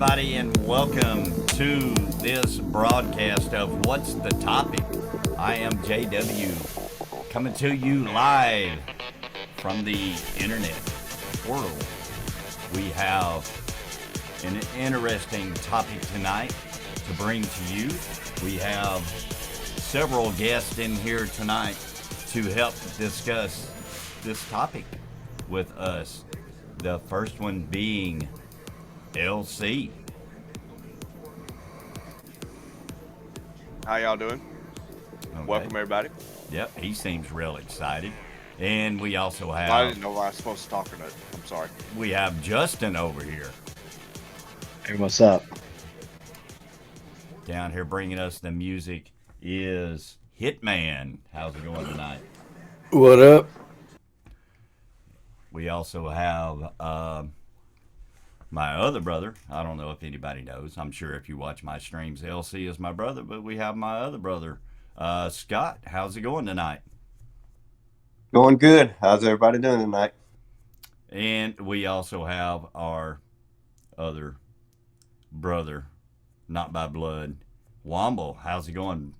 everybody, and welcome to this broadcast of What's the Topic? I am JW, coming to you live from the internet world. We have an interesting topic tonight to bring to you. We have several guests in here tonight to help discuss this topic with us. The first one being LC. How y'all doing? Okay. Welcome, everybody. Yep, he seems real excited. And we also I have didn't know I was supposed to talk or not. I'm sorry. we have Justin over here, Hey, what's up? down here bringing us the music is Hitman. How's it going tonight? What up? We also have my other brother. I don't know if anybody knows. I'm sure if you watch my streams, LC is my brother, but we have my other brother, Scott. How's it going tonight? Going good. How's everybody doing tonight? And we also have our other brother, not by blood, Womble. How's it going?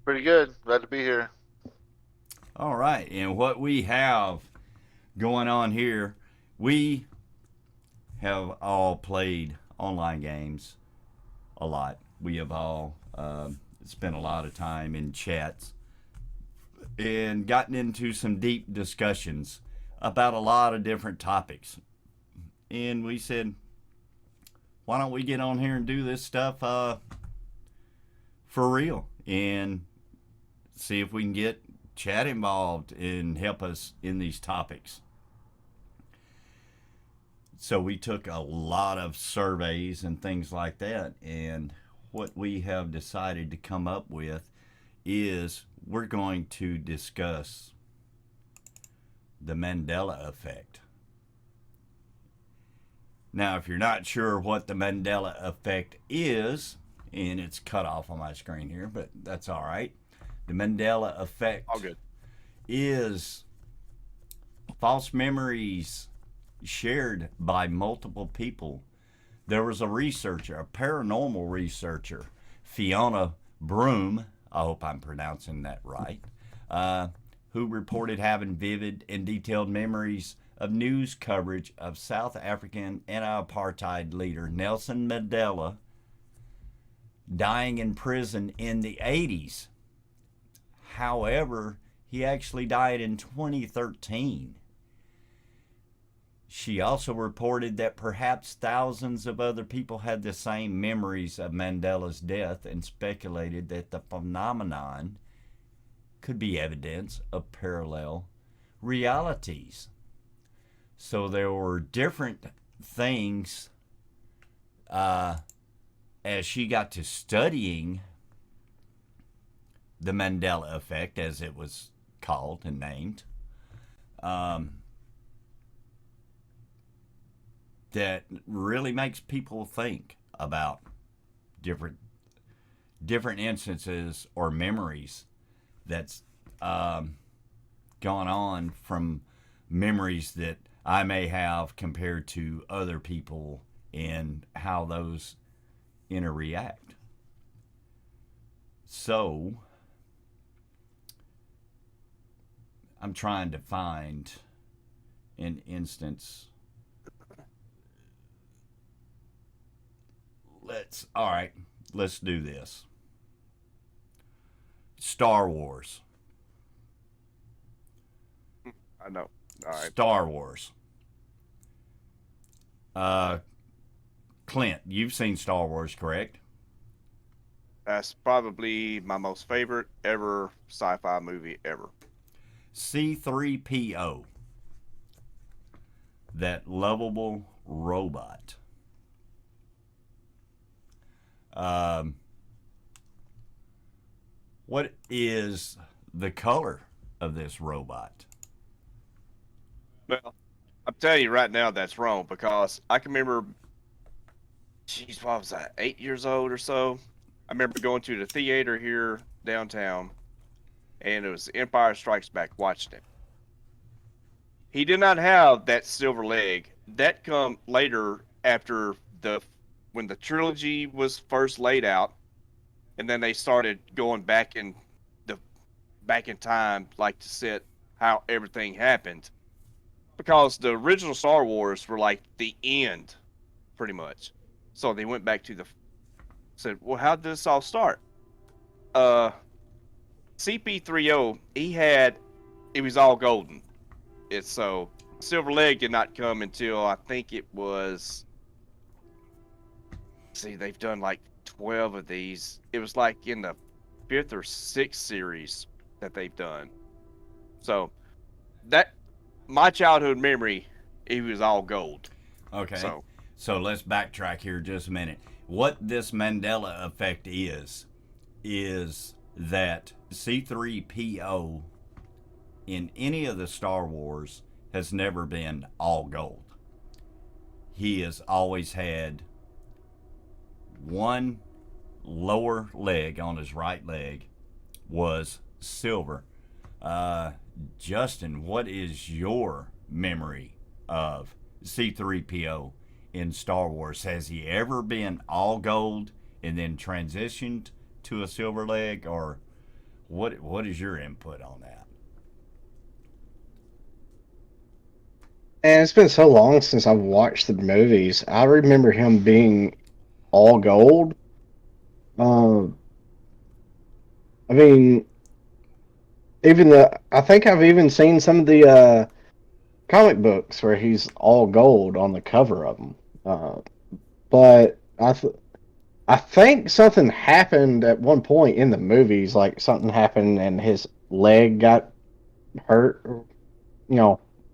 Pretty good. Glad to be here. All right. And what we have going on here, we have all played online games a lot. We have all spent a lot of time in chats and gotten into some deep discussions about a lot of different topics. And we said, why don't we get on here and do this stuff for real and see if we can get chat involved and help us in these topics. So we took a lot of surveys and things like that, and what we have decided to come up with is we're going to discuss the Mandela effect. Now, if you're not sure what the Mandela effect is, and it's cut off on my screen here, but that's all right. The Mandela effect All good. is false memories shared by multiple people. There was a researcher, a paranormal researcher, Fiona Broom, I hope I'm pronouncing that right, who reported having vivid and detailed memories of news coverage of South African anti-apartheid leader Nelson Mandela dying in prison in the 80s. However, he actually died in 2013. She also reported that perhaps thousands of other people had the same memories of Mandela's death and speculated that the phenomenon could be evidence of parallel realities. So there were different things as she got to studying the Mandela effect, as it was called and named. That really makes people think about different instances or memories that's gone on from memories that I may have compared to other people and how those interact. So I'm trying to find an instance. Let's do this. Star Wars. I know. All right. Star Wars. Clint, you've seen Star Wars, correct? That's probably my most favorite ever sci-fi movie ever. C3PO. That lovable robot. What is the color of this robot? Well, I'm telling you right now that's wrong because I can remember, geez, what was I, 8 years old or so? I remember going to the theater here downtown, and it was Empire Strikes Back, watching it. He did not have that silver leg. That come later after when the trilogy was first laid out, and then they started going back in time, like to set how everything happened, because the original Star Wars were like the end, pretty much. So they went back to said, well, how did this all start? CP30, it was all golden. It's so Silver Leg did not come until I think it was. See, they've done like 12 of these. It was like in the 5th or 6th series that they've done. So that my childhood memory, it was all gold. Okay. So So let's backtrack here just a minute. What this Mandela effect is that C3PO in any of the Star Wars has never been all gold. He has always had one lower leg on his right leg was silver. Justin, what is your memory of C3PO in Star Wars? Has he ever been all gold and then transitioned to a silver leg, or what is your input on that? And it's been so long since I've watched the movies. I remember him being all gold. Um, I mean, I think I've even seen some of the comic books where he's all gold on the cover of them. But I think something happened at one point in the movies, like something happened and his leg got hurt, or,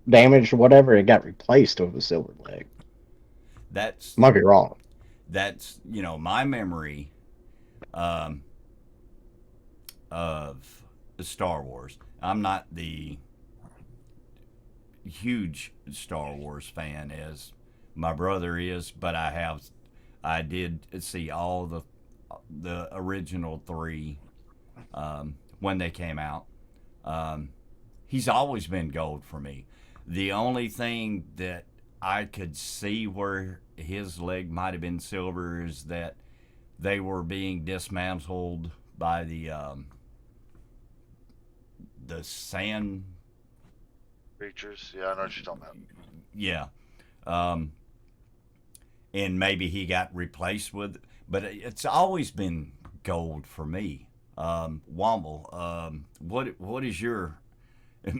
damaged or whatever. It got replaced with a silver leg. That's Might be wrong. that's my memory um, of Star Wars. I'm not the huge Star Wars fan as my brother is, but I did see all the original three when they came out. He's always been gold for me. The only thing that I could see where his leg might have been silver is that they were being dismantled by the sand. Creatures. Yeah, I know what you're talking about. Yeah. And maybe he got replaced with, but it's always been gold for me. Womble, what is your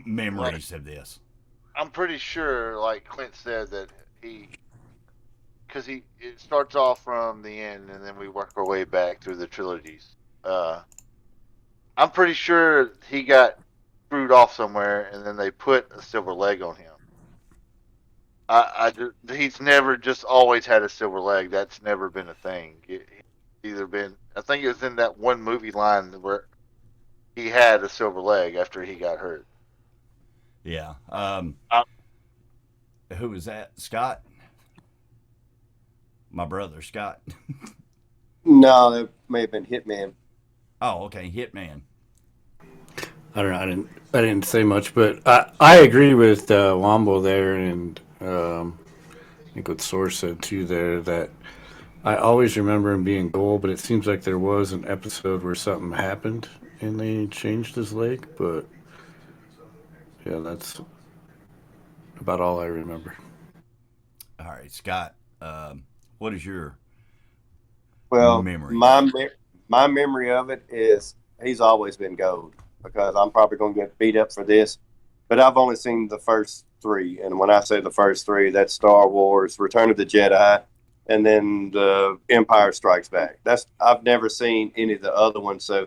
memories of this? I'm pretty sure, like Clint said, that because it starts off from the end, and then we work our way back through the trilogies. I'm pretty sure he got screwed off somewhere, and then they put a silver leg on him. He's never just always had a silver leg. That's never been a thing. Either been, I think it was in that one movie line where he had a silver leg after he got hurt. Yeah. Uh, Who was that? Scott? My brother, Scott. No, that may have been Hitman. Oh, okay. Hitman. I don't know. I didn't say much, but I agree with Wombo there, and I think what Source said too there, that I always remember him being gold, but it seems like there was an episode where something happened and they changed his leg. But yeah, that's about all I remember. All right, Scott. What is your Well, memory? my memory of it is he's always been gold, because I'm probably going to get beat up for this, but I've only seen the first three, and when I say the first three, that's Star Wars, Return of the Jedi, and then the Empire Strikes Back. I've never seen any of the other ones, so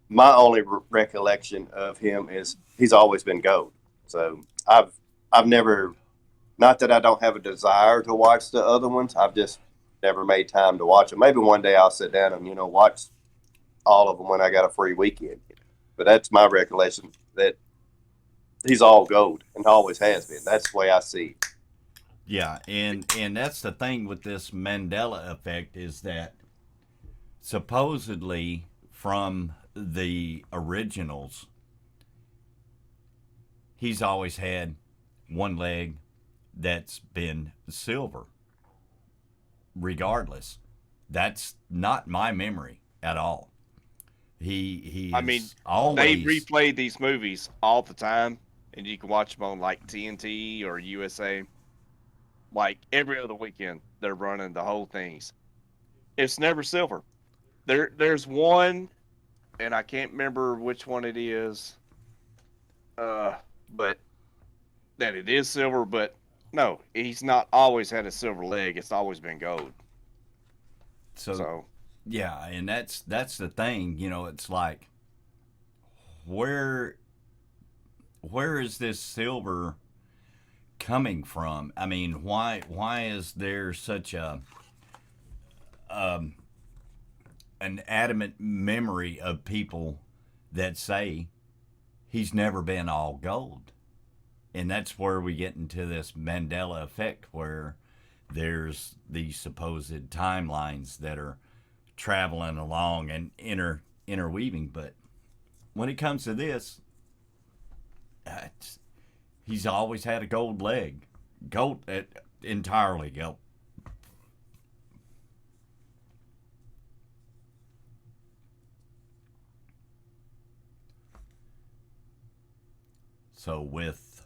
my only recollection of him is he's always been gold. So I've never, not that I don't have a desire to watch the other ones, I've just never made time to watch them. Maybe one day I'll sit down and watch all of them when I got a free weekend. But that's my recollection, that he's all gold and always has been. That's the way I see it. Yeah, and that's the thing with this Mandela effect, is that supposedly from the originals, he's always had one leg that's been silver. regardless. That's not my memory at all. He I is mean, they always replay these movies all the time, and you can watch them on like TNT or USA. Like every other weekend, they're running the whole things. It's never silver. There's one, and I can't remember which one it is. But that it is silver. But no, he's not always had a silver leg. It's always been gold. So yeah, and that's the thing. You know, it's like where where is this silver coming from? I mean, why is there such a an adamant memory of people that say he's never been all gold? And that's where we get into this Mandela effect, where there's these supposed timelines that are traveling along and interweaving. But when it comes to this, he's always had a gold leg, gold entirely gold. So with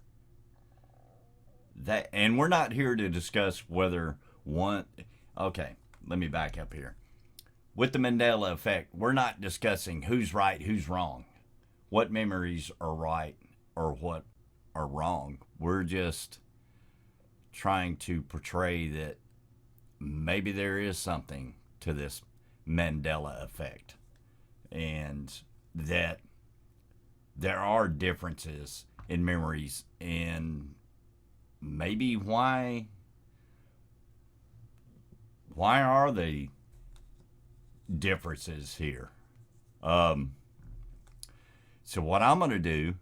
that, and we're not here to discuss whether one. Okay, let me back up here. With the Mandela effect, we're not discussing who's right, who's wrong, what memories are right or what are wrong. We're just trying to portray that maybe there is something to this Mandela effect, and that there are differences in memories, and maybe why are they differences here? So what I'm going to do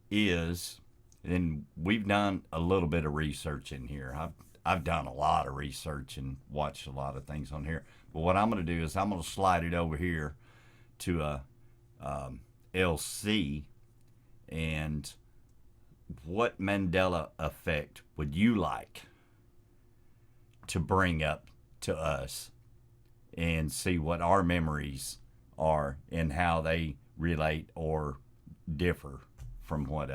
is, and we've done a little bit of research in here. I've done a lot of research and watched a lot of things on here. But what I'm going to do is I'm going to slide it over here to a LC, and what Mandela effect would you like to bring up to us and see what our memories are and how they relate or differ from what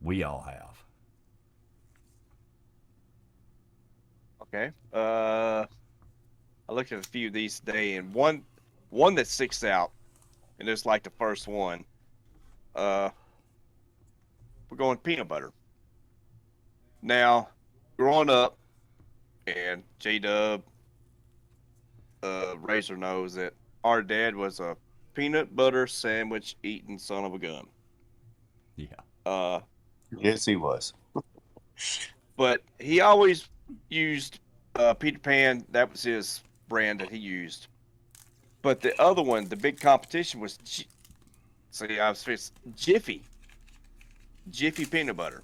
we all have. okay. I looked at a few of these today, and one that sticks out, and it's like the first one. We're going peanut butter. Now, growing up, and J Dub, Razor knows that our dad was a peanut butter sandwich eating son of a gun. Yeah. Yes, he was. But he always used Peter Pan. That was his brand that he used. But the other one, the big competition was Jiffy peanut butter.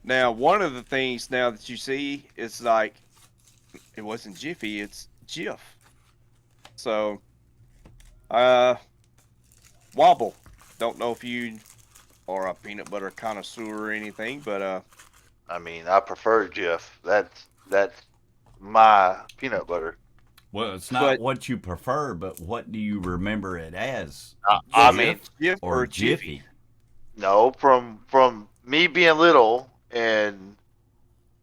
Now, one of the things now that you see is like it wasn't Jiffy, it's Jif. So, Wobble. Don't know if you are a peanut butter connoisseur or anything, but I mean, I prefer Jif. That's my peanut butter. Well, it's not But- what you prefer, but what do you remember it as? I Jif mean, Jif or Jiffy? no, from me being little, and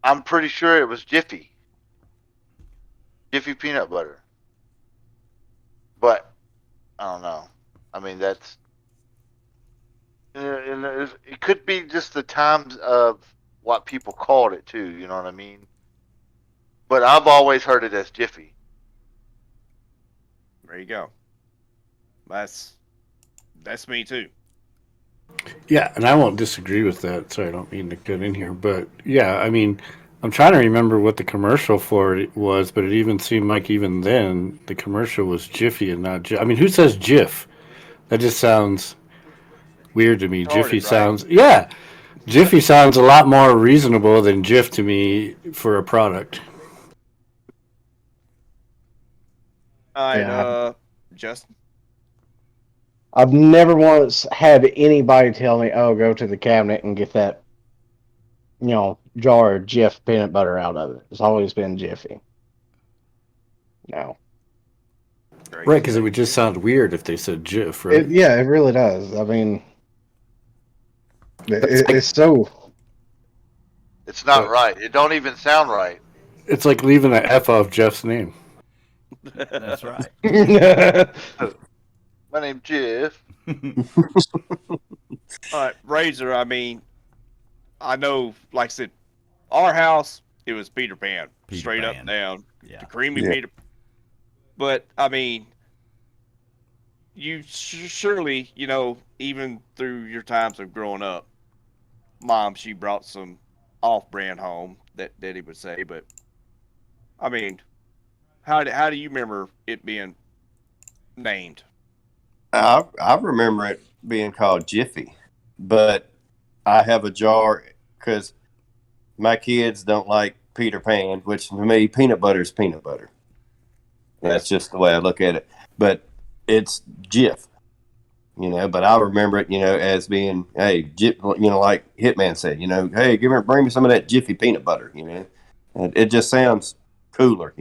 I'm pretty sure it was Jiffy peanut butter. But I don't know. I mean, that's and it could be just the times of what people called it too. You know what I mean? But I've always heard it as Jiffy. there you go. That's me too. Yeah, and I won't disagree with that. Sorry, I don't mean to get in here, but yeah, I mean, I'm trying to remember what the commercial for it was, but it even seemed like even then the commercial was Jiffy and not Jif. I mean, who says Jif? That just sounds weird to me. Retarded, Jiffy right? sounds, yeah, Jiffy sounds a lot more reasonable than Jif to me for a product. All right, Yeah. Justin. I've never once had anybody tell me, "Oh, go to the cabinet and get that, jar of Jif peanut butter out of it. It's always been Jiffy. No. Great. Right, because it would just sound weird if they said Jif, right? Yeah, it really does. I mean, It's like, it's so. It's not right. It don't even sound right. it's like leaving an F off Jeff's name. That's right. My name's Jeff. All right, Razor. I mean, I know, like I said, our house, it was Peter Pan, Peter straight Pan. up down, Yeah. the creamy Yeah. Peter. But I mean, you surely, even through your times of growing up, Mom, she brought some off-brand home that Daddy would say. But I mean, how do you remember it being named? I remember it being called Jiffy, but I have a jar because my kids don't like Peter Pan, which to me, peanut butter is peanut butter. That's just the way I look at it. But it's Jif, But I remember it, as being, hey, Jif, like Hitman said, hey, bring me some of that Jiffy peanut butter, And it just sounds cooler,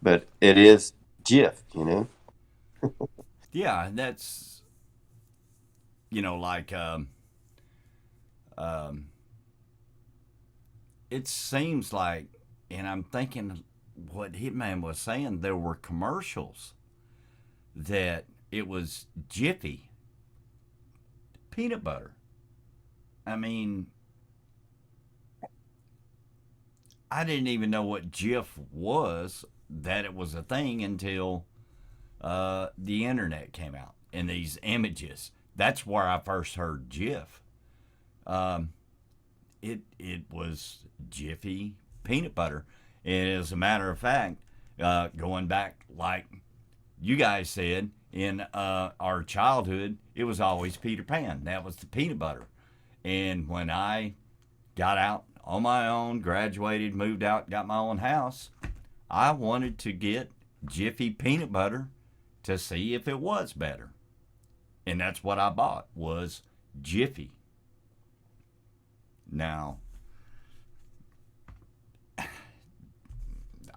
But it is Jif, Yeah, that's like it seems like, and I'm thinking what Hitman was saying, there were commercials that it was Jiffy peanut butter. I mean, I didn't even know what Jif was, that it was a thing until the internet came out and these images. That's where I first heard Jif. It was Jiffy peanut butter. And as a matter of fact, going back, like you guys said, in our childhood, it was always Peter Pan. That was the peanut butter. And when I got out on my own, graduated, moved out, got my own house, I wanted to get Jiffy peanut butter to see if it was better. And that's what I bought, was Jiffy. Now,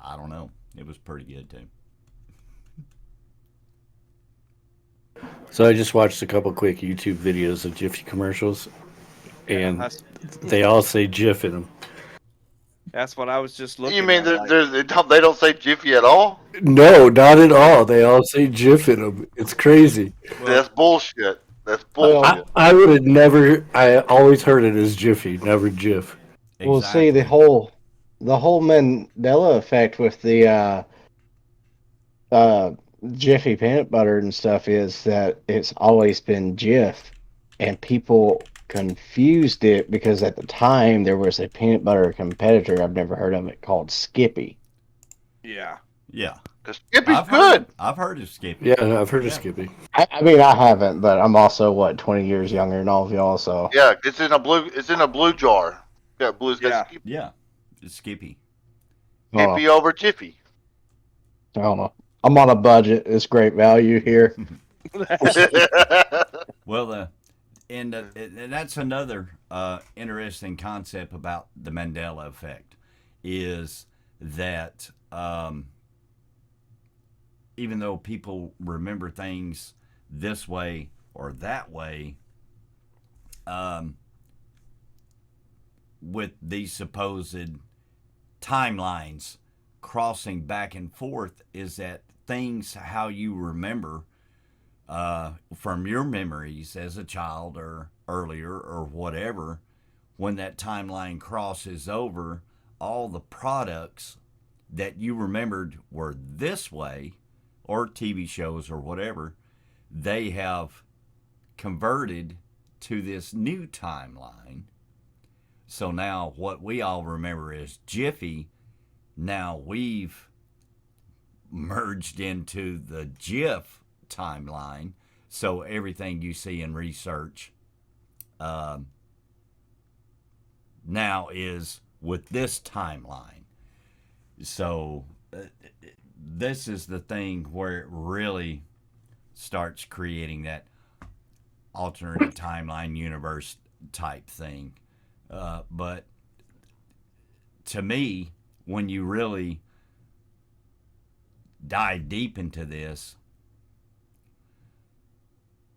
I don't know. It was pretty good too. So I just watched a couple quick YouTube videos of Jiffy commercials, and they all say Jif in them. That's what I was just looking You mean at. they don't say Jiffy at all? No, not at all. They all say Jif in them. It's crazy. That's bullshit. That's Well, bullshit. I would have never. I always heard it as Jiffy, never Jif. Well, see, the whole Mandela effect with the Jiffy peanut butter and stuff is that it's always been Jif, and people confused it because at the time there was a peanut butter competitor I've never heard of it called Skippy. Yeah. Yeah. Because Skippy's I've good. I've heard of Skippy. Yeah, I've heard of Skippy. I mean, I haven't, but I'm also 20 years younger than all of y'all, so Yeah, it's in a blue jar. Yeah, blue's got Yeah. Skippy. Yeah. It's Skippy. Skippy over Jiffy. I don't know. I'm on a budget. It's great value here. Well, and that's another interesting concept about the Mandela effect, is that even though people remember things this way or that way, with these supposed timelines crossing back and forth, is that things, how you remember from your memories as a child or earlier or whatever, when that timeline crosses over, all the products that you remembered were this way, or TV shows or whatever, they have converted to this new timeline. So now what we all remember as Jiffy, now we've merged into the Jif timeline. So everything you see in research now is with this timeline. So this is the thing where it really starts creating that alternate timeline universe type thing. But to me, when you really dive deep into this,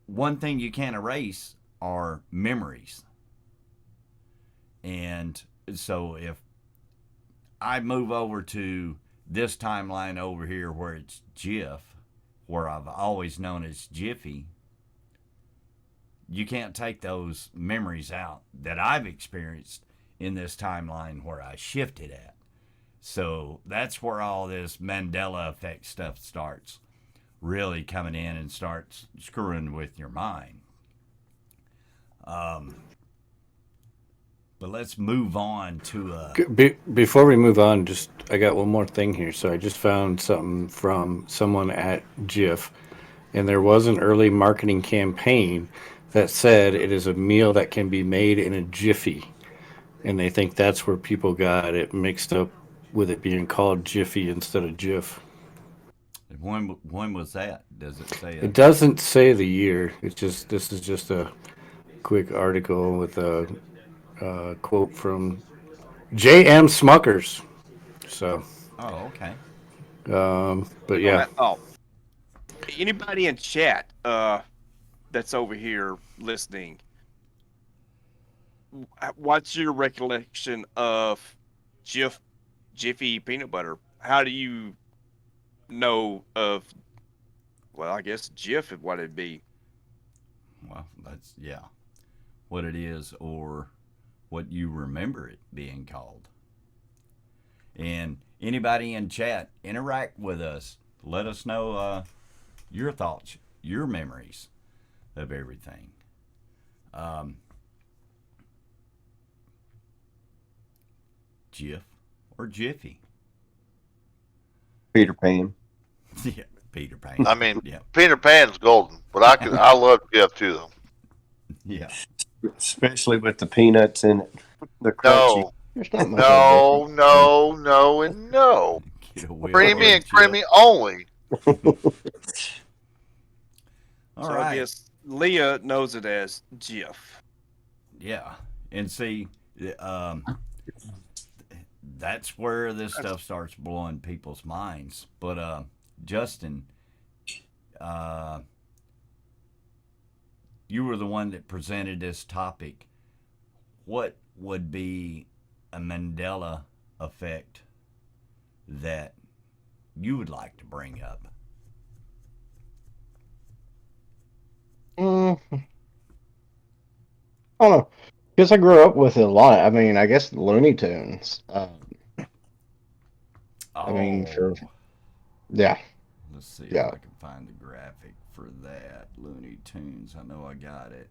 one thing you can't erase are memories. And so if I move over to this timeline over here where it's GIF, where I've always known as Jiffy, you can't take those memories out that I've experienced in this timeline where I shifted at. So that's where all this Mandela effect stuff starts really coming in and starts screwing with your mind. But let's move on to Before we move on, just I got one more thing here. So I just found something from someone at GIF, and there was an early marketing campaign that said it is a meal that can be made in a jiffy, and they think that's where people got it mixed up with it being called Jiffy instead of GIF. when was that? Does it say It doesn't say the year. It's just this is just a quick article with a quote from J.M. Smuckers. So, Oh, okay. but Oh, yeah, anybody in chat that's over here listening, what's your recollection of Jiffy peanut butter? How do you know of? Well, I guess Jif is what it'd be. Well, that's what it is, or what you remember it being called. And anybody in chat, interact with us. Let us know your thoughts, your memories of everything. Jif or Jiffy? Peter Pan. Yeah, Peter Pan. I mean, yeah, Peter Pan's golden, but I love Jeff too, though. yeah. Especially with the peanuts in it. The crunchy. No, There's not much of a no, difference. no, no, and no. Get a wheel Creamy or a and creamy Jif. only. All So right. I guess Leah knows it as Jif. Yeah, and see, that's where this stuff starts blowing people's minds. But Justin, uh, you were the one that presented this topic. What would be a Mandela effect that you would like to bring up? I don't know. Because I grew up with it a lot. I mean, I guess Looney Tunes. I mean, yeah, Let's see if yeah, I can find the graphic for that. Looney Tunes. I know I got it.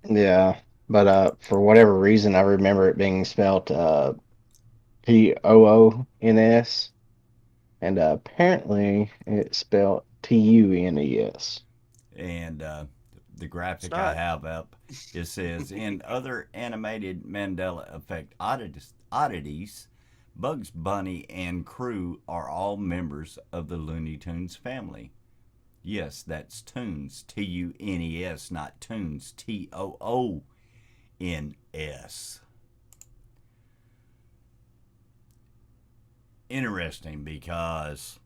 yeah. But for whatever reason, I remember it being spelled Toons, and apparently it's spelled Tunes. And the graphic I not. have up, it says, in other animated Mandela effect oddities, Bugs Bunny and crew are all members of the Looney Tunes family. Yes, that's Tunes, Tunes, not Toons, Toons. Interesting, because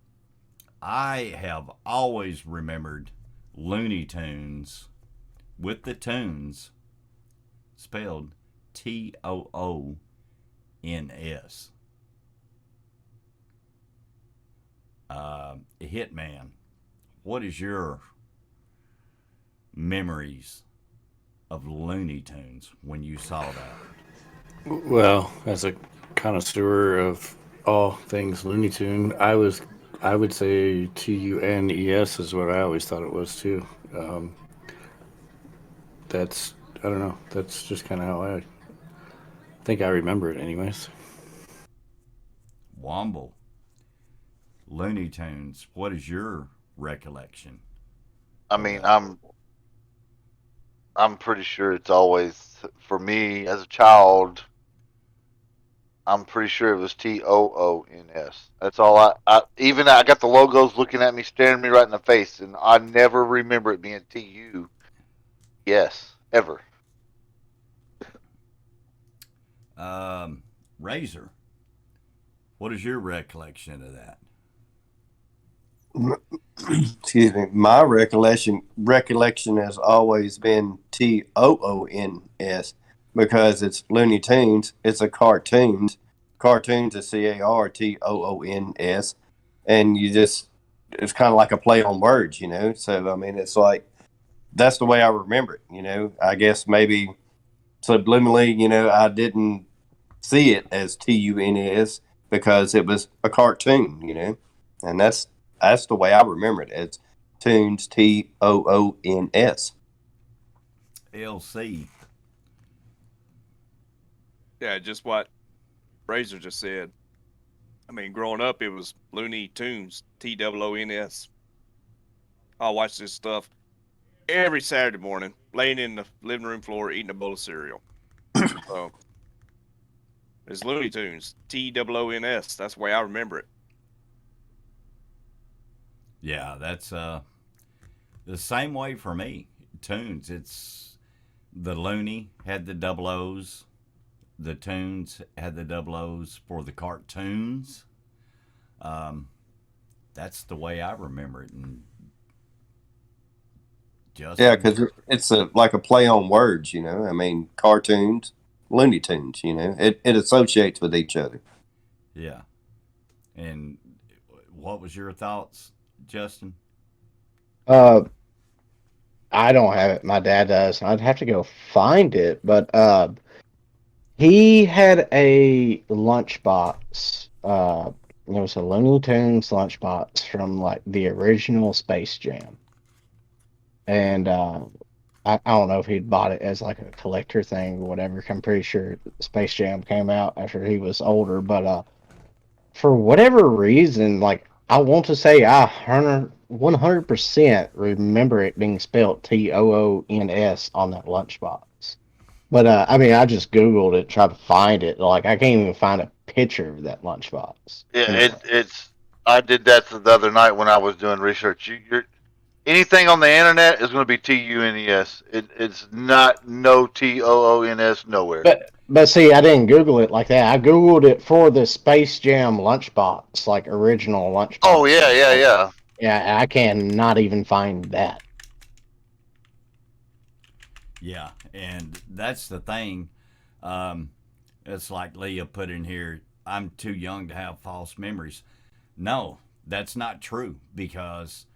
I have always remembered Looney Tunes with the tunes spelled Toons. Hitman, what is your memories of Looney Tunes when you saw that? well, as a connoisseur of all things Looney Tune, I would say Tunes is what I always thought it was too. Um, that's I don't know. That's just kind of how I think I remember it, anyways. Womble, Looney Tunes, what is your recollection I of mean, that? I'm pretty sure it's always for me as a child. I'm pretty sure it was Toons. That's all I got the logos looking at me, staring me right in the face, and I never remember it being TU. Yes, ever. Razor, What is your recollection of that? Excuse me. My recollection has always been TOONS because it's Looney Tunes. It's a cartoons. Cartoons is CARTOONS, and it's kind of like a play on words, you know. So I mean, it's like that's the way I remember it. You know, I guess maybe subliminally, you know, I didn't see it as TUNS because it was a cartoon, you know, and that's the way I remember it as tunes TOONS. LC. Yeah, just what Razor just said. I mean, growing up, it was Looney Tunes, TOONS. I watch this stuff every Saturday morning, laying in the living room floor, eating a bowl of cereal. So it's Looney Tunes, TOONS. That's the way I remember it. Yeah, that's the same way for me. Tunes. It's the Looney had the double O's. The Tunes had the double O's for the cartoons. That's the way I remember it. And just Yeah, because it's like a play on words, you know. I mean, cartoons, Looney Tunes, you know, it associates with each other. yeah. And what was your thoughts, Justin? Uh, I don't have it. My dad does. I'd have to go find it, but he had a lunchbox. It was a Looney Tunes lunchbox from like the original Space Jam, and I don't know if he'd bought it as like a collector thing or whatever. I'm pretty sure Space Jam came out after he was older, but for whatever reason, like I want to say I 100% remember it being spelled TOONS on that lunchbox. But I mean, I just Googled it, tried to find it. Like I can't even find a picture of that lunchbox. Yeah, Anyway. it's. I did that the other night when I was doing research. You're anything on the internet is going to be TUNES. It's not no TOONS nowhere. But see, I didn't Google it like that. I Googled it for the Space Jam lunchbox, like original lunchbox. Oh yeah. Yeah, I cannot even find that. Yeah, and that's the thing. It's like Leah put in here. I'm too young to have false memories. No, that's not true because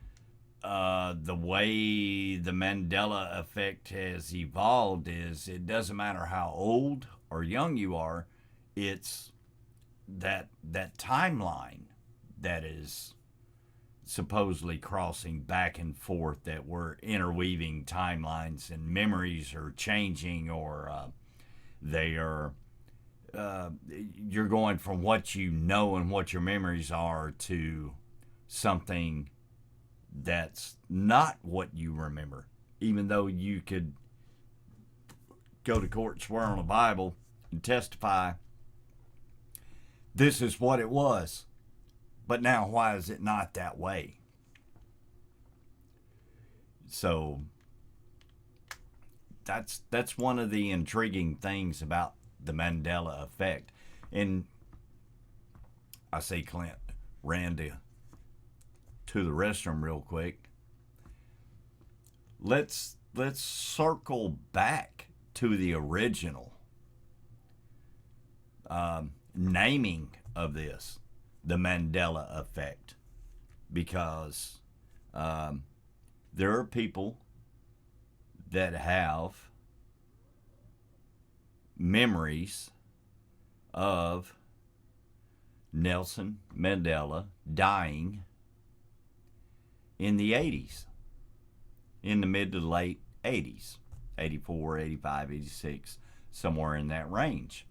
the way the Mandela effect has evolved is it doesn't matter how old or young you are, it's that timeline that is supposedly crossing back and forth, that we're interweaving timelines and memories are changing, or they are you're going from what you know and what your memories are to something that's not what you remember, even though you could go to court, swear on a Bible, and testify this is what it was. But now, why is it not that way? So that's one of the intriguing things about the Mandela effect. And I see Clint ran to the restroom real quick. Let's circle back to the original naming of this, the Mandela effect, because there are people that have memories of Nelson Mandela dying in the 80s, in the mid to late 80s, 84, 85, 86, somewhere in that range.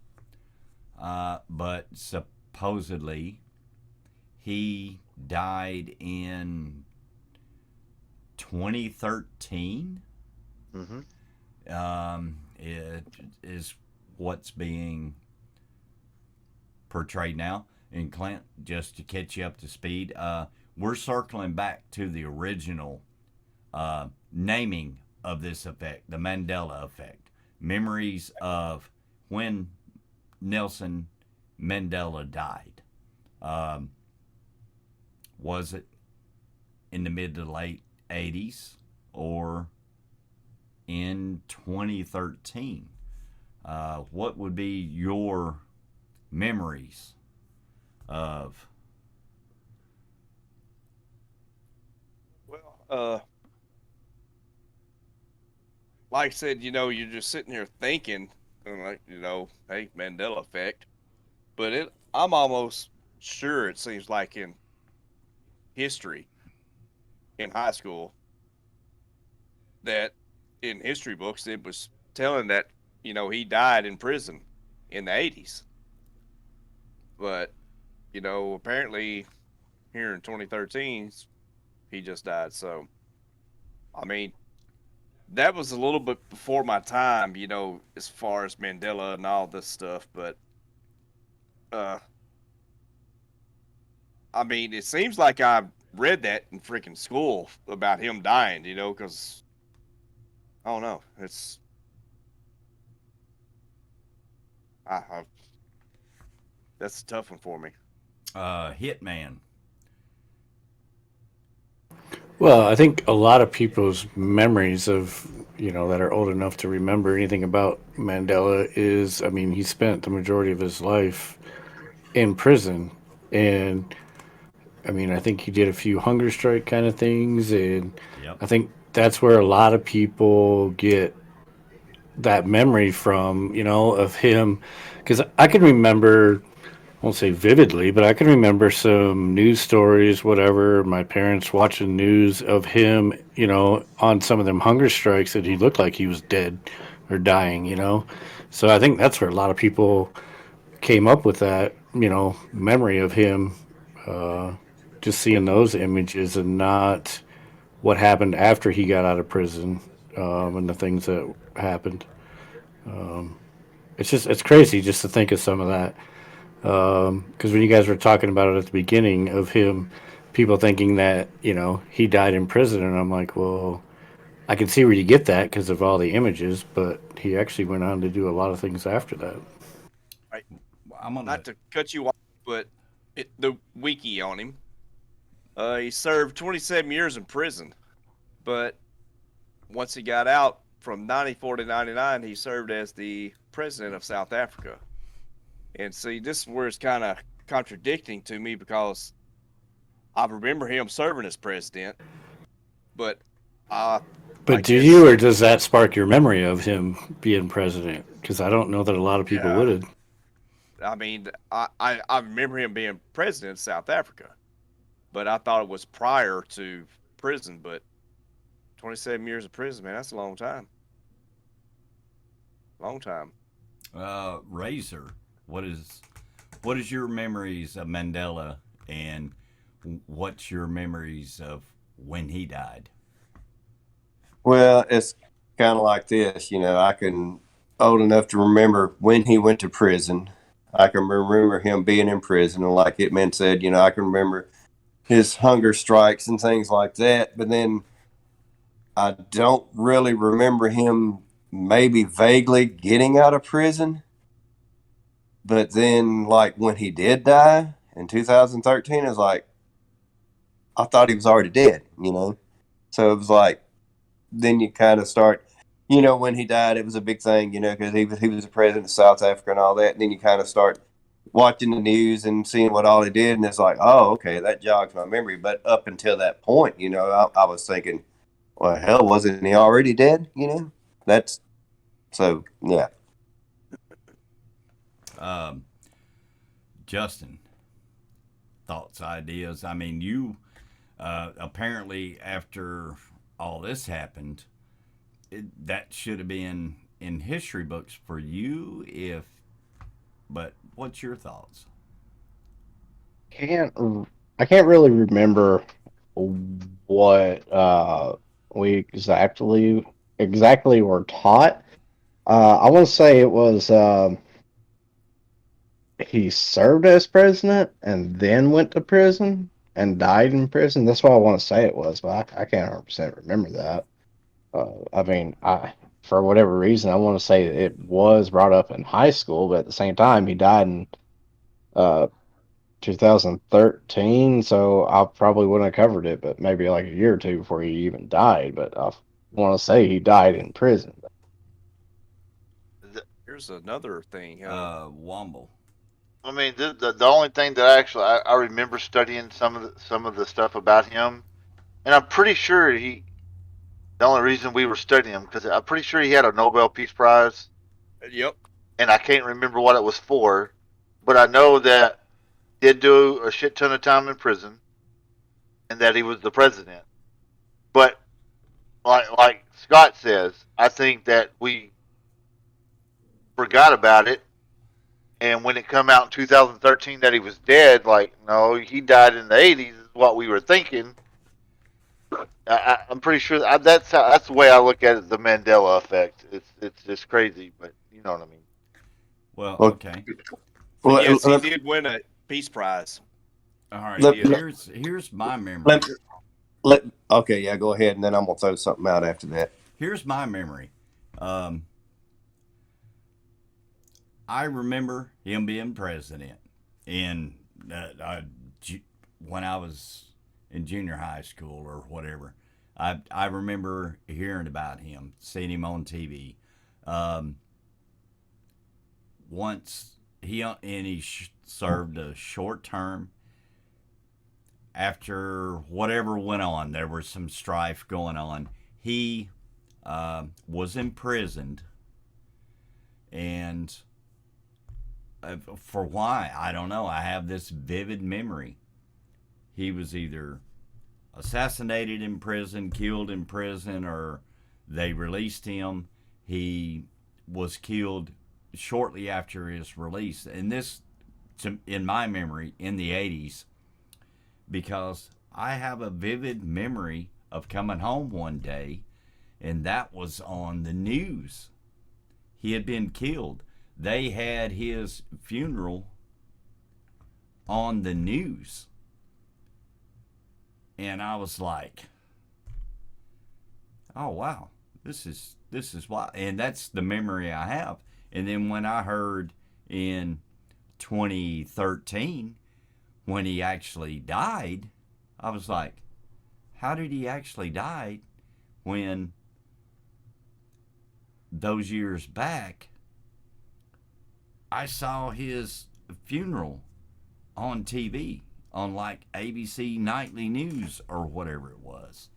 But supposedly he died in 2013. It is what's being portrayed now. And Clint, just to catch you up to speed, we're circling back to the original naming of this effect, the Mandela effect. Memories of when Nelson Mandela died. Um, was it in the mid to late 80s or in 2013? What would be your memories of? Well, like I said, you're just sitting here thinking, and like, hey, Mandela effect. But I'm almost sure it seems like in history, in high school, that in history books it was telling that he died in prison in the 80s. But apparently here in 2013 he just died. So I mean, that was a little bit before my time, as far as Mandela and all this stuff. But uh, I mean, it seems like I read that in freaking school about him dying, because I don't know. I that's a tough one for me. Hitman. Well, I think a lot of people's memories of, that are old enough to remember anything about Mandela is, I mean, he spent the majority of his life in prison. And I mean, I think he did a few hunger strike kind of things. And Yep. I think that's where a lot of people get that memory from, of him. Because I can remember, I won't say vividly, but I can remember some news stories, whatever. My parents watching news of him, on some of them hunger strikes that he looked like he was dead or dying. So I think that's where a lot of people came up with that, memory of him, just seeing those images and not what happened after he got out of prison, and the things that happened. It's crazy just to think of some of that. Because when you guys were talking about it at the beginning of him, people thinking that he died in prison, and I'm like, well, I can see where you get that because of all the images, but he actually went on to do a lot of things after that. Right. I'm gonna. Not to cut you off, but the wiki on him. He served 27 years in prison, but once he got out from 94 to 99, he served as the president of South Africa. And see, this is where it's kind of contradicting to me because I remember him serving as president, but I, I But do guess, you, or does that spark your memory of him being president? Because I don't know that a lot of people yeah, would. I mean, I remember him being president of South Africa, but I thought it was prior to prison. But 27 years of prison, man, that's a long time. Long time. Razor. What is your memories of Mandela, and what's your memories of when he died? Well, it's kind of like this, I can old enough to remember when he went to prison. I can remember him being in prison, and like Hitman said, I can remember his hunger strikes and things like that. But then I don't really remember him maybe vaguely getting out of prison. But then, like when he did die in 2013, it was like I thought he was already dead. So it was like then you kind of start, when he died, it was a big thing, because he was the president of South Africa and all that. And then you kind of start watching the news and seeing what all he did, and it's like, oh, okay, that jogs my memory. But up until that point, I was thinking, well, hell, wasn't he already dead? That's so yeah. Um, Justin, thoughts, ideas? I mean, you apparently after all this happened, that should have been in history books for you. If, but what's your thoughts? Can't I can't really remember what we exactly were taught. I want to say it was he served as president and then went to prison and died in prison. That's what I want to say it was, but I can't 100% remember that. I mean, for whatever reason, I want to say it was brought up in high school, but at the same time, he died in uh, 2013, so I probably wouldn't have covered it, but maybe like a year or two before he even died. But I want to say he died in prison. Here's another thing. Womble. I mean, the only thing that I remember studying some of the stuff about him, and I'm pretty sure the only reason we were studying him because I'm pretty sure he had a Nobel Peace Prize, Yep. and I can't remember what it was for, but I know that he did do a shit ton of time in prison, and that he was the president. But like Scott says, I think that we forgot about it. And when it come out in 2013 that he was dead, like no, he died in the 80s is what we were thinking. I'm pretty sure that's the way I look at it. The Mandela effect. It's just crazy, but you know what I mean. Well, Well, okay. But Well, yes, he let, did win a Peace Prize. All right. let, did. Here's my memory. let, let, okay, yeah, go ahead, and then I'm gonna throw something out after that. Here's my memory. I remember him being president in when I was in junior high school or whatever. I remember hearing about him, seeing him on TV. Um, Once he served a short term. After whatever went on, there was some strife going on. He was imprisoned, and for why I don't know. I have this vivid memory. He was either assassinated in prison, killed in prison, or they released him. He was killed shortly after his release, and this, in my memory, in the 80s, because I have a vivid memory of coming home one day, and that was on the news. He had been killed. They had his funeral on the news. And I was like, oh wow, this is why, and that's the memory I have. And then when I heard in 2013 when he actually died, I was like, how did he actually die when those years back I saw his funeral on TV on like ABC Nightly News or whatever it was.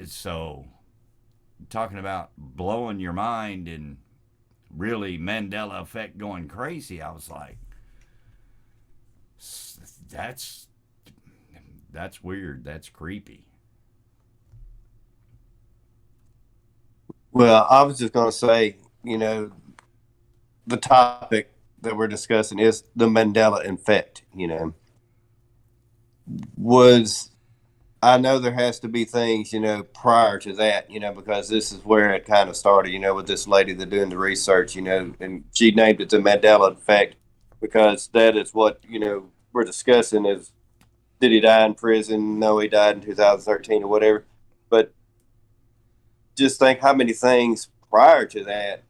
So, talking about blowing your mind and really Mandela effect going crazy, I was like, that's weird. That's creepy. Well, I was just gonna say, the topic that we're discussing is the Mandela effect. Was I know there has to be things, prior to that, because this is where it kind of started, with this lady that doing the research, and she named it the Mandela effect because that is what, we're discussing is did he die in prison? No, he died in 2013 or whatever. But just think how many things prior to that,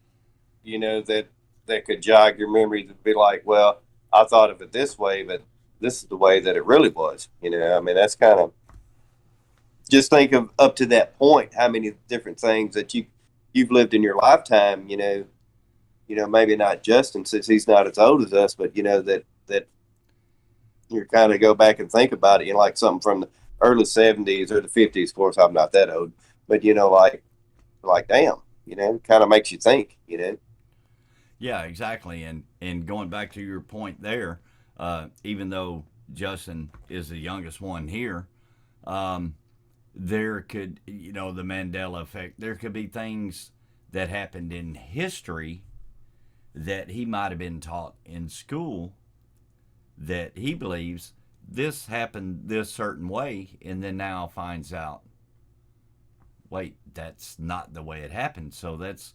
that could jog your memory to be like, well, I thought of it this way, but this is the way that it really was. I mean, that's kind of just think of up to that point how many different things that you've lived in your lifetime. Maybe not Justin since he's not as old as us, but that you kind of go back and think about it. Like something from the early '70s or the '50s. Of course, I'm not that old, but like damn, kind of makes you think. Yeah, exactly. And going back to your point there, even though Justin is the youngest one here, there could, the Mandela effect, there could be things that happened in history that he might have been taught in school that he believes this happened this certain way, and then now finds out, wait, that's not the way it happened. So that's,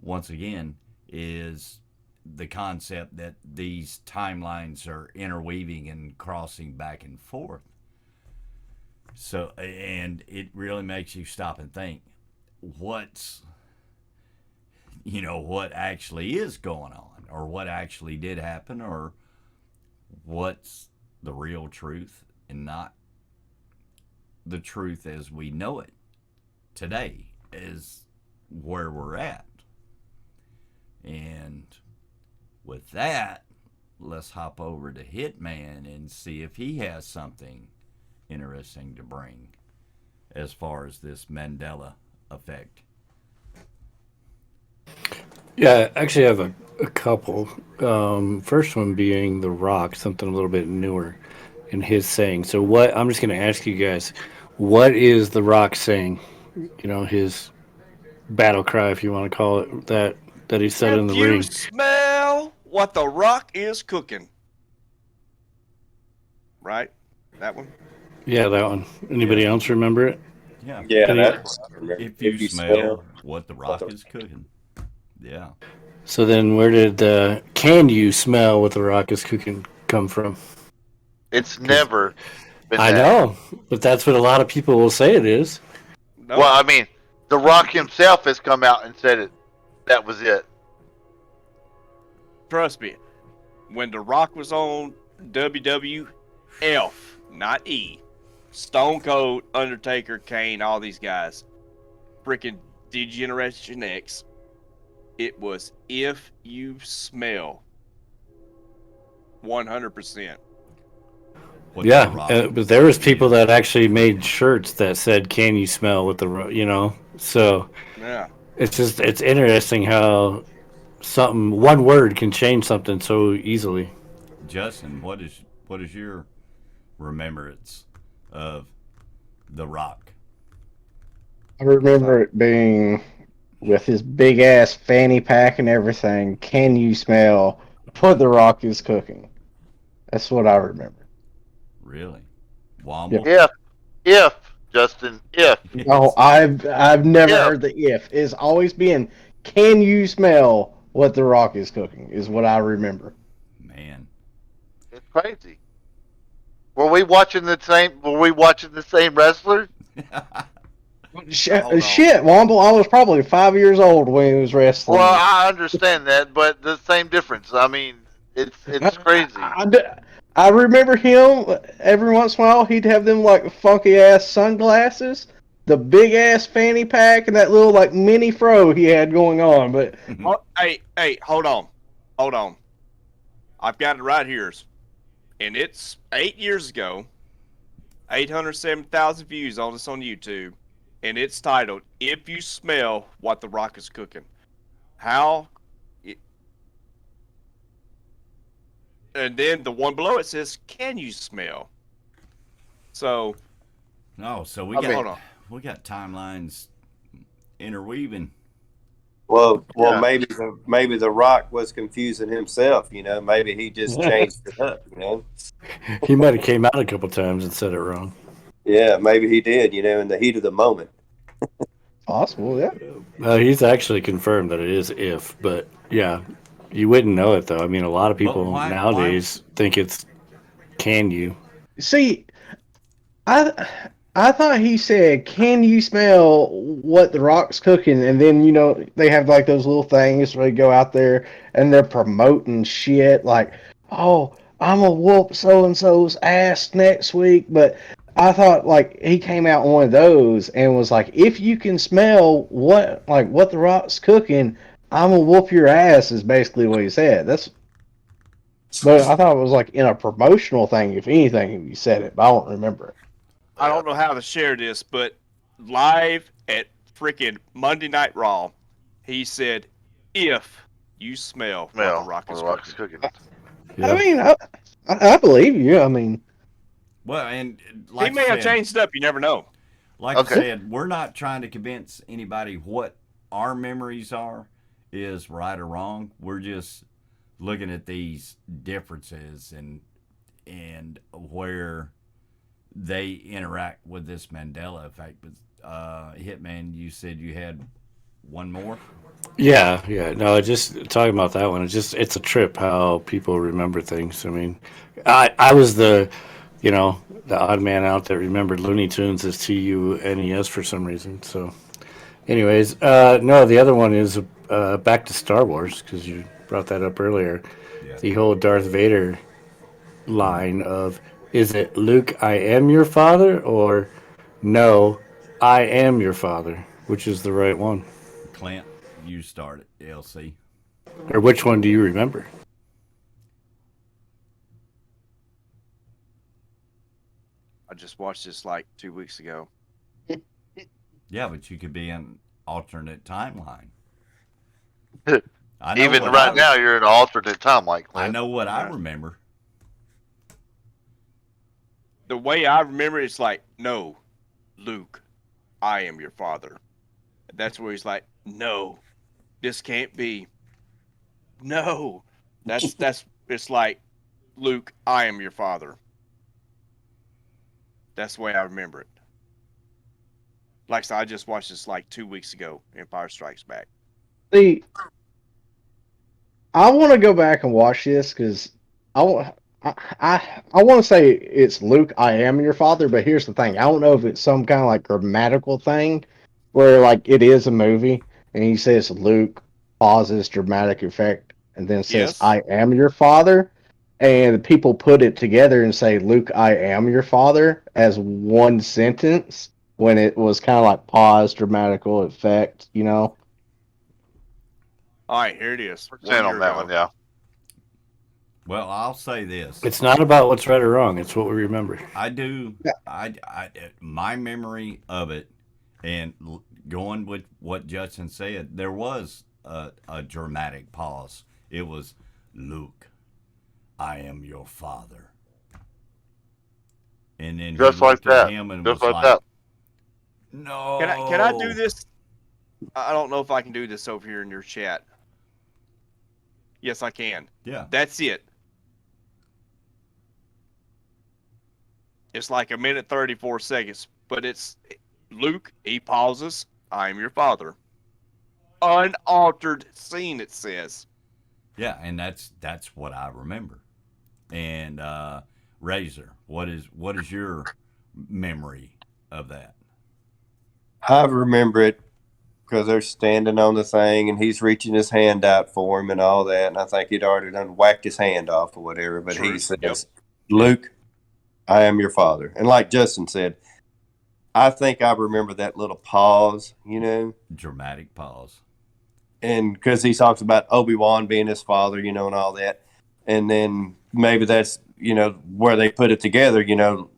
once again, is the concept that these timelines are interweaving and crossing back and forth. So, and it really makes you stop and think, what actually is going on, or what actually did happen, or what's the real truth and not the truth as we know it today is where we're at. And with that, let's hop over to Hitman and see if he has something interesting to bring as far as this Mandela effect. Yeah, I actually have a couple. First one being The Rock, something a little bit newer in his saying. So, what I'm just going to ask you guys, what is The Rock saying? You know, his battle cry, if you want to call it that he said in the If you ring. smell what the Rock is cooking, right? That one. Yeah, that one. Anybody else remember it? Yeah. Yeah, Any- that's what I remember. If you smell what the rock is cooking. Yeah. So then, where did "Can you smell what the Rock is cooking" come from? It's never been I that. know, but that's what a lot of people will say it is. No, Well, I mean, The Rock himself has come out and said it. That was it. trust me. When the Rock was on WWF, not E, Stone Cold, Undertaker, Kane, all these guys, freaking D-Generation X, it was if you smell 100%. What the Yeah, rock but there was people that actually made shirts that said "Can you smell what the you know?" So Yeah. it's interesting how one word can change something so easily. Justin, what is your remembrance of the rock? I remember it being with his big ass fanny pack and everything. Can you smell what the Rock is cooking? That's what I remember. Really? Womble? Yep. If Justin, if No, I've never Yeah. heard the if. It's always been, can you smell what the Rock is cooking? Is what I remember. Man. it's crazy. Were we watching the same wrestler? Shit, Hold on. Womble. I was probably 5 years old when he was wrestling. Well, I understand that, but the same difference. I mean, it's crazy. I remember him every once in a while. He'd have them like funky ass sunglasses, the big ass fanny pack, and that little like mini fro he had going on. But Oh, hey, hold on. I've got it right here. And it's 8 years ago, 807,000 views on this on YouTube. And it's titled, If You Smell What the Rock is Cooking. And then the one below it says, Can you smell? So, No, so we hold on. got timelines interweaving. Well, Yeah. maybe the Rock was confusing himself. You know, maybe he just changed it up. You know, He might have came out a couple times and said it wrong. yeah, maybe he did. You know, in the heat of the moment. possible, yeah. He's actually confirmed that it is "if," but yeah, you wouldn't know it though. I mean, a lot of people why- nowadays think it's "Can you?" See, I thought he said, "Can you smell what the Rock's cooking?" And then they have like those little things where they go out there and they're promoting shit like, "Oh, I'm gonna whoop so and so's ass next week." But I thought like he came out in one of those and was like, "If you can smell what the Rock's cooking, I'm gonna whoop your ass." Is basically what he said. But I thought it was like in a promotional thing. If anything, he said it, but I don't remember it. I don't know how to share this, but live at freaking Monday Night Raw, he said, If you smell what Smell the Rock what is The Rock's cooking. cooking. Yeah. I mean, I believe you. I mean, Well, and He like may I have said, changed up. You never know. like Okay. I said, we're not trying to convince anybody what our memories are is right or wrong. We're just looking at these differences and where they interact with this Mandela effect. But Hitman, you said you had one more. Yeah. No, just talking about that one. It's a trip how people remember things. I mean, I was the odd man out that remembered Looney Tunes as TUNES for some reason. So, anyways, no, the other one is back to Star Wars because you brought that up earlier. Yeah. The whole Darth Vader line of, is it Luke, I am your father, or no, I am your father? Which is the right one? Clint, you start it, LC. Or which one do you remember? I just watched this like 2 weeks ago. Yeah, but you could be in alternate timeline. Even right now, you're in an alternate time, like I Clint. know what I Right. remember. The way I remember it's like, no, Luke, I am your father. That's where he's like, no, this can't be. No. That's it's like, Luke, I am your father. That's the way I remember it. Like I said, I just watched this like 2 weeks ago, Empire Strikes Back. See, I want to go back and watch this because I, wa- I want to say it's Luke, I am your father, but here's the thing. I don't know if it's some kind of like grammatical thing where like it is a movie and he says Luke, pauses, dramatic effect, and then says, Yes. I am your father. And people put it together and say, Luke, I am your father as one sentence when it was kind of like pause, dramatical effect, you know? All right, here it is. 1 Percent year on that ago. one, yeah. Well, I'll say this. It's not about what's right or wrong. It's what we remember. I do. My memory of it, and going with what Justin said, there was a dramatic pause. It was, Luke, I am your father. And then Just he like looked at that. him and Just was like that. no. Can I do this? I don't know if I can do this over here in your chat. Yes, I can. Yeah. That's it. It's like 1 minute 34 seconds, but it's Luke. He pauses. I am your father. Unaltered scene. It says. Yeah, and that's what I remember. And Razor, what is your memory of that? I remember it because they're standing on the thing and he's reaching his hand out for him and all that. And I think he'd already done whacked his hand off or whatever. But True. he says, Yep. Luke, I am your father. And like Justin said, I think I remember that little pause, you know, Dramatic pause. and because he talks about Obi-Wan being his father, you know, and all that. And then maybe that's, you know, where they put it together, you know,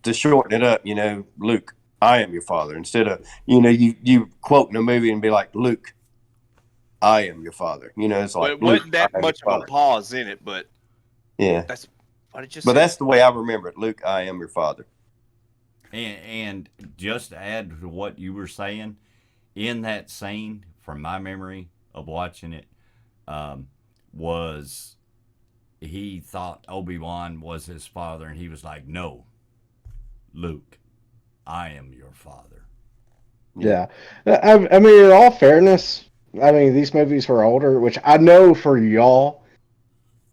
to shorten it up, you know, Luke, I am your father. Instead of, you know, you quote in a movie and be like, Luke, I am your father. You know, it's Well, like, it Luke, wasn't I that am your much of a father. pause in it, but Yeah. that's what it just But said. that's the way I remember it. Luke, I am your father. And just to add to what you were saying, in that scene, from my memory of watching it, was he thought Obi-Wan was his father, and he was like, no, Luke, I am your father. Yeah. I mean, in all fairness, I mean, these movies were older, which I know for y'all,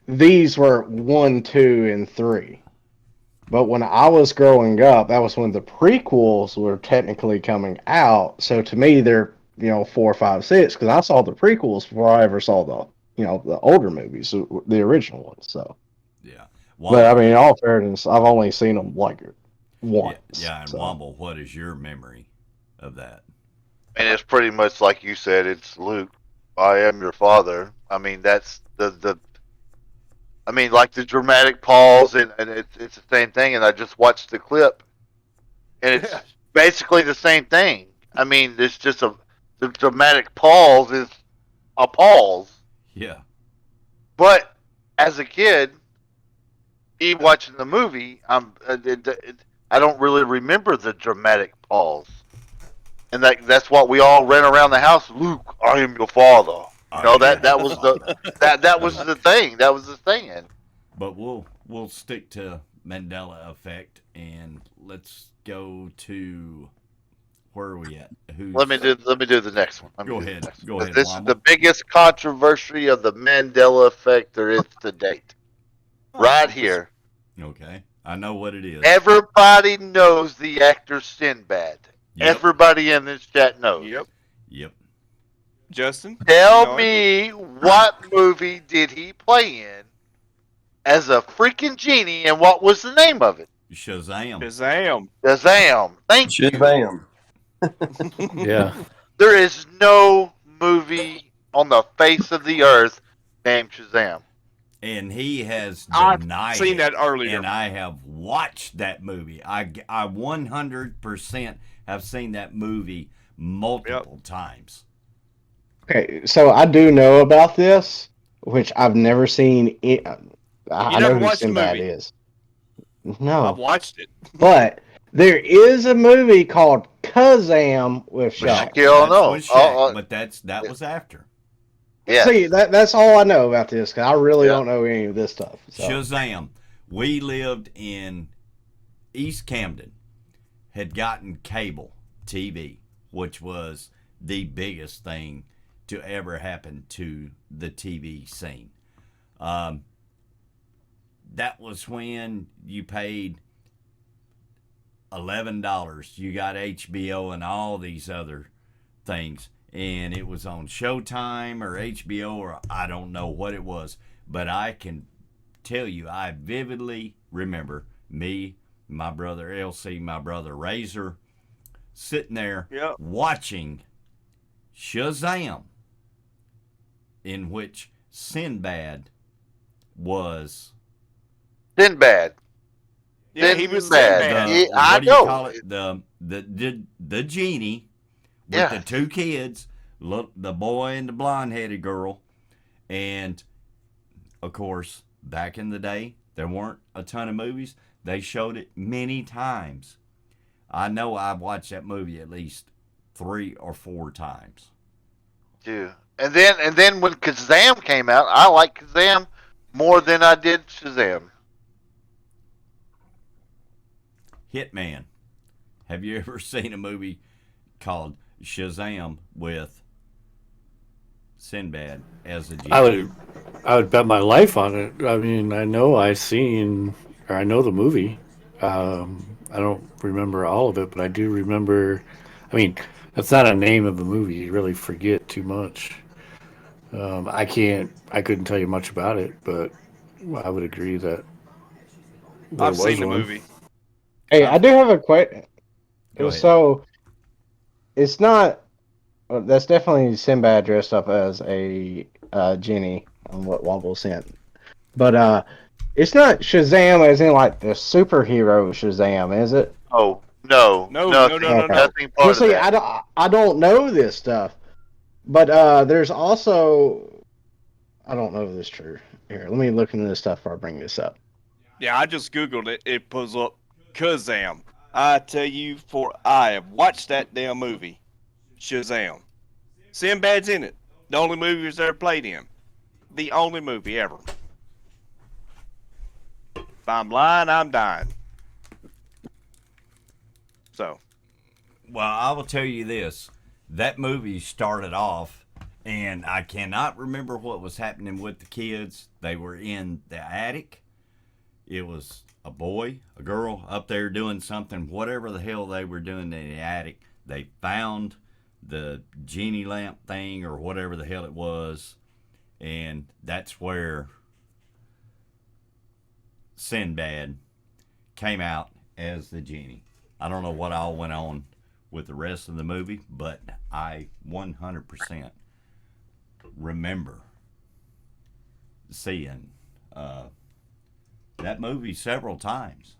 these were 1, 2, and 3. But when I was growing up, that was when the prequels were technically coming out. So to me, they're, 4, 5, 6, because I saw the prequels before I ever saw the older movies, the original ones. So, Yeah. but I Womble, mean, in all fairness, I've only seen them like yeah, once. and So. Womble, what is your memory of that? And it's pretty much like you said. It's Luke, I am your father. I mean, that's the. I mean, like the dramatic pause, and it's the same thing. And I just watched the clip, and it's basically the same thing. I mean, it's just the dramatic pause is a pause. Yeah. But as a kid, even watching the movie, I don't really remember the dramatic pause, and that's what we all ran around the house. Luke, I am your father. You know that was the that was the thing. That was the thing. But we'll stick to Mandela effect, and let's go to where are we at? Let me do the next one. Go ahead. Go ahead, This is the Womble. biggest controversy of the Mandela effect there is to date. Right here. Okay, I know what it is. Everybody knows the actor Sinbad. Yep. Everybody in this chat knows. Yep. Yep. Justin, Tell you know me what movie did he play in as a freaking genie, and what was the name of it? Shazam. Shazam. Shazam. Thank you. Shazam. Yeah. There is no movie on the face of the earth named Shazam. And he has I've denied seen it, that earlier. and I have watched that movie. I 100% have seen that movie multiple times. Okay, so I do know about this, which I've never seen. I never know who watched the Sinbad movie? is. I've No, watched it. but there is a movie called Kazam with Shaq. Shaquille That's O'Neal. with Shaq, but that was after. Yeah. See, that's all I know about this because I really Yeah. don't know any of this stuff. So. Shazam. We lived in East Camden, had gotten cable TV, which was the biggest thing to ever happen to the TV scene. That was when you paid $11. You got HBO and all these other things. And it was on Showtime or HBO or I don't know what it was. But I can tell you, I vividly remember me, my brother Elsie, my brother Razor, sitting there watching Shazam, in which Sinbad was Sinbad. Yeah, he was Sinbad. Sinbad. Yeah, I what do you know. call it? The genie with the two kids, the boy and the blonde-headed girl, and of course, back in the day, there weren't a ton of movies. They showed it many times. I know I've watched that movie at least 3 or 4 times. Too. And then when Kazam came out, I liked Kazam more than I did Shazam. Hitman. Have you ever seen a movie called Shazam with Sinbad as a genie? I would bet my life on it. I mean, I know I know the movie. I don't remember all of it, but I do remember. I mean, that's not a name of a movie. You really forget too much. I couldn't tell you much about it, but I would agree that I've there was seen the one. movie. Hey, I do have a question. Go ahead. So it's not. Well, that's definitely Sinbad dressed up as a genie on what Womble sent. But it's not Shazam as in like the superhero Shazam, is it? Oh no, No, nothing, no, no, no. nothing Well, part see, of that. I don't know this stuff, but there's also I don't know if this is true. Here, let me look into this stuff before I bring this up. Yeah, I just Googled it. It pulls up Kazam. I tell you, for I have watched that damn movie, Shazam. Sinbad's in it. The only movie he's ever played in. The only movie ever. If I'm lying, I'm dying. So, Well, I will tell you this. That movie started off, and I cannot remember what was happening with the kids. They were in the attic. It was a boy, a girl up there doing something, whatever the hell they were doing in the attic. They found the genie lamp thing or whatever the hell it was, and that's where Sinbad came out as the genie. I don't know what all went on with the rest of the movie, but I 100% remember seeing that movie several times.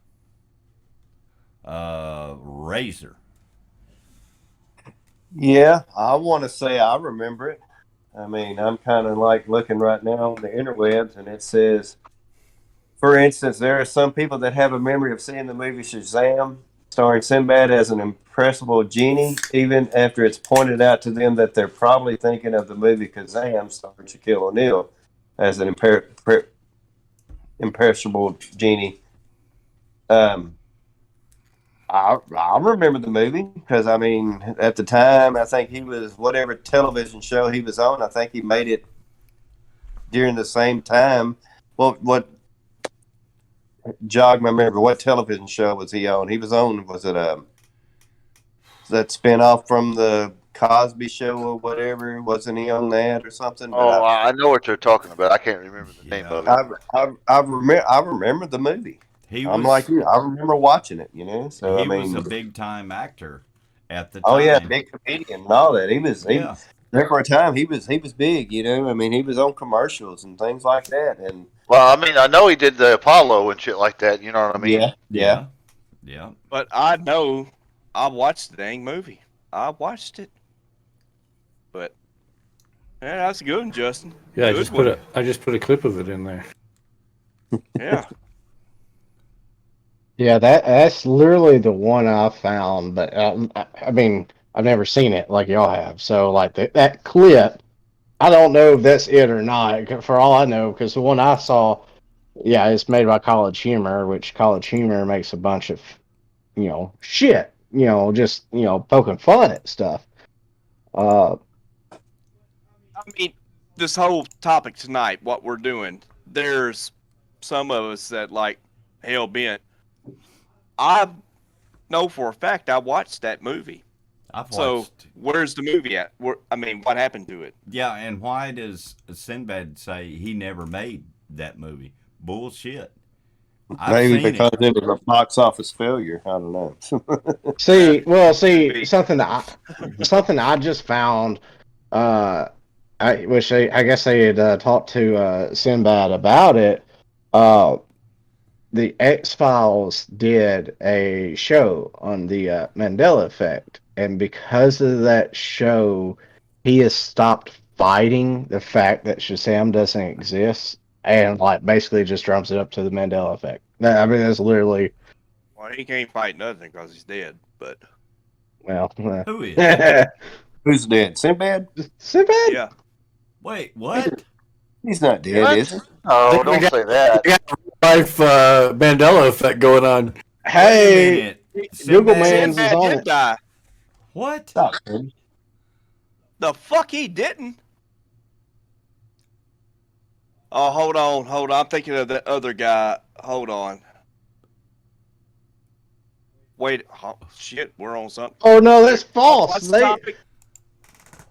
Razor. Yeah, I want to say I remember it. I mean, I'm kind of like looking right now on the interwebs, and it says, for instance, there are some people that have a memory of seeing the movie Shazam, starring Sinbad as an impressible genie, even after it's pointed out to them that they're probably thinking of the movie Kazam, starring Shaquille O'Neal, as an imperishable genie. I remember the movie because, I mean, at the time, I think he was, whatever television show he was on, I think he made it during the same time. What jog my memory, what television show was he on? He was on, was it that spinoff from the Cosby Show or whatever. Wasn't he on that or something? But Oh, I know what you're talking about. I can't remember the name of it. I remember the movie. He I'm was like you. I remember watching it. You know, so I he was mean, a big time actor at the oh time. yeah, big comedian and all that. Yeah. There for a time he was big. You know, I mean, he was on commercials and things like that. And Well, I mean, I know he did the Apollo and shit like that. You know what I mean? yeah. Yeah. But I know I watched the dang movie. I watched it. But yeah, that's a good one, Justin. Yeah, Good one. I just put a clip of it in there. Yeah. Yeah, that's literally the one I found. But I mean, I've never seen it like y'all have. So like that clip, I don't know if that's it or not. For all I know, because the one I saw, yeah, it's made by College Humor, which College Humor makes a bunch of, shit. Just poking fun at stuff. Uh, I mean, this whole topic tonight, what we're doing, there's some of us that like hell bent. I know for a fact I watched that movie. I've So watched. where's the movie at? I mean, what happened to it? Yeah, and why does Sinbad say he never made that movie? Bullshit. I've Maybe seen because it. it was a box office failure. I don't know. something I just found. I guess they had talked to Sinbad about it. Uh, the X-Files did a show on the Mandela effect, and because of that show, he has stopped fighting the fact that Shazam doesn't exist, and like basically just drums it up to the Mandela effect. I mean, that's literally Well, he can't fight nothing because he's dead. But well, Who is? Who's dead? Sinbad? Sinbad. yeah, Wait, what? He's not dead, What? is he? Oh, don't say that. Life Mandela effect going on. Wait a Hey, minute. Google Sinbad- Man was Sinbad on did it. die. What? Stop, man. The fuck he didn't. Oh, hold on. I'm thinking of the other guy. Hold on. Wait. Oh, shit, we're on something. Oh no, that's false. What's the topic?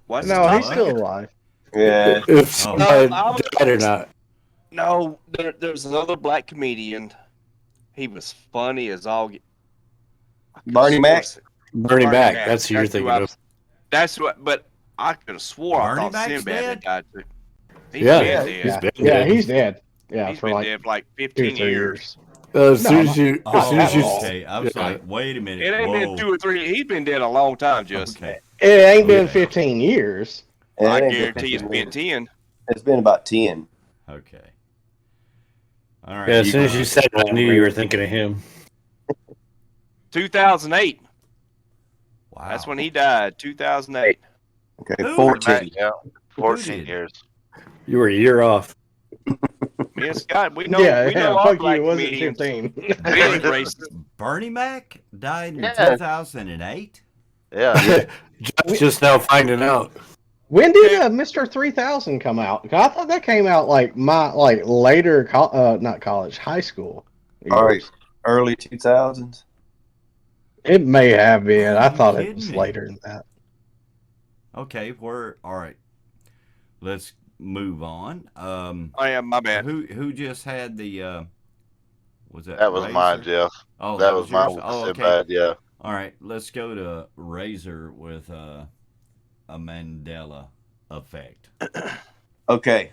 What's the No, he's topic? still alive. Yeah. If Oh. Sinbad I was- died or not. No, there's another black comedian. He was funny as all. Bernie Mac? Bernie Mac. Mac. That's who you're That's who thinking I of. was- That's what. But I could have swore Bernie I thought Mac's Sinbad had dead? died too. He's Yeah, been he's dead. been Yeah, dead. he's dead. Yeah, He's for been like dead for like 2 or 15 3 years. As No, soon as you, Oh, as soon as you, okay. I was yeah. like, wait a minute. It ain't Whoa. been 2 or 3. He's been dead a long time, Justin. Okay. it ain't been Okay. 15 years. Yeah, I it ain't guarantee it's 15 been years. 10. It's been about 10. Okay. All right. Yeah, as soon as you said it, I knew you were thinking of him. 2008. Wow. That's when he died. 2008. Okay, Who? 14. Yeah, Who 14 did? years. You were a year off. Me and Scott, we know. yeah, we know yeah, our fuck you. black It wasn't comedians. 15. We ain't racist. Bernie Mac died in Yeah. 2008? Yeah. Just now finding out. When did Mr. 3000 come out? 'Cause I thought that came out like later, not college, high school. All right, years. early 2000s. It may have been. Are I you thought it kidding was me? later than that. Okay, all right. Let's move on. Oh yeah, my bad. Who just had the was that That was Razor? mine, Jeff. Oh, That was yours? mine. Oh, okay. Sinbad, yeah. All right, let's go to Razor with a Mandela effect. Okay.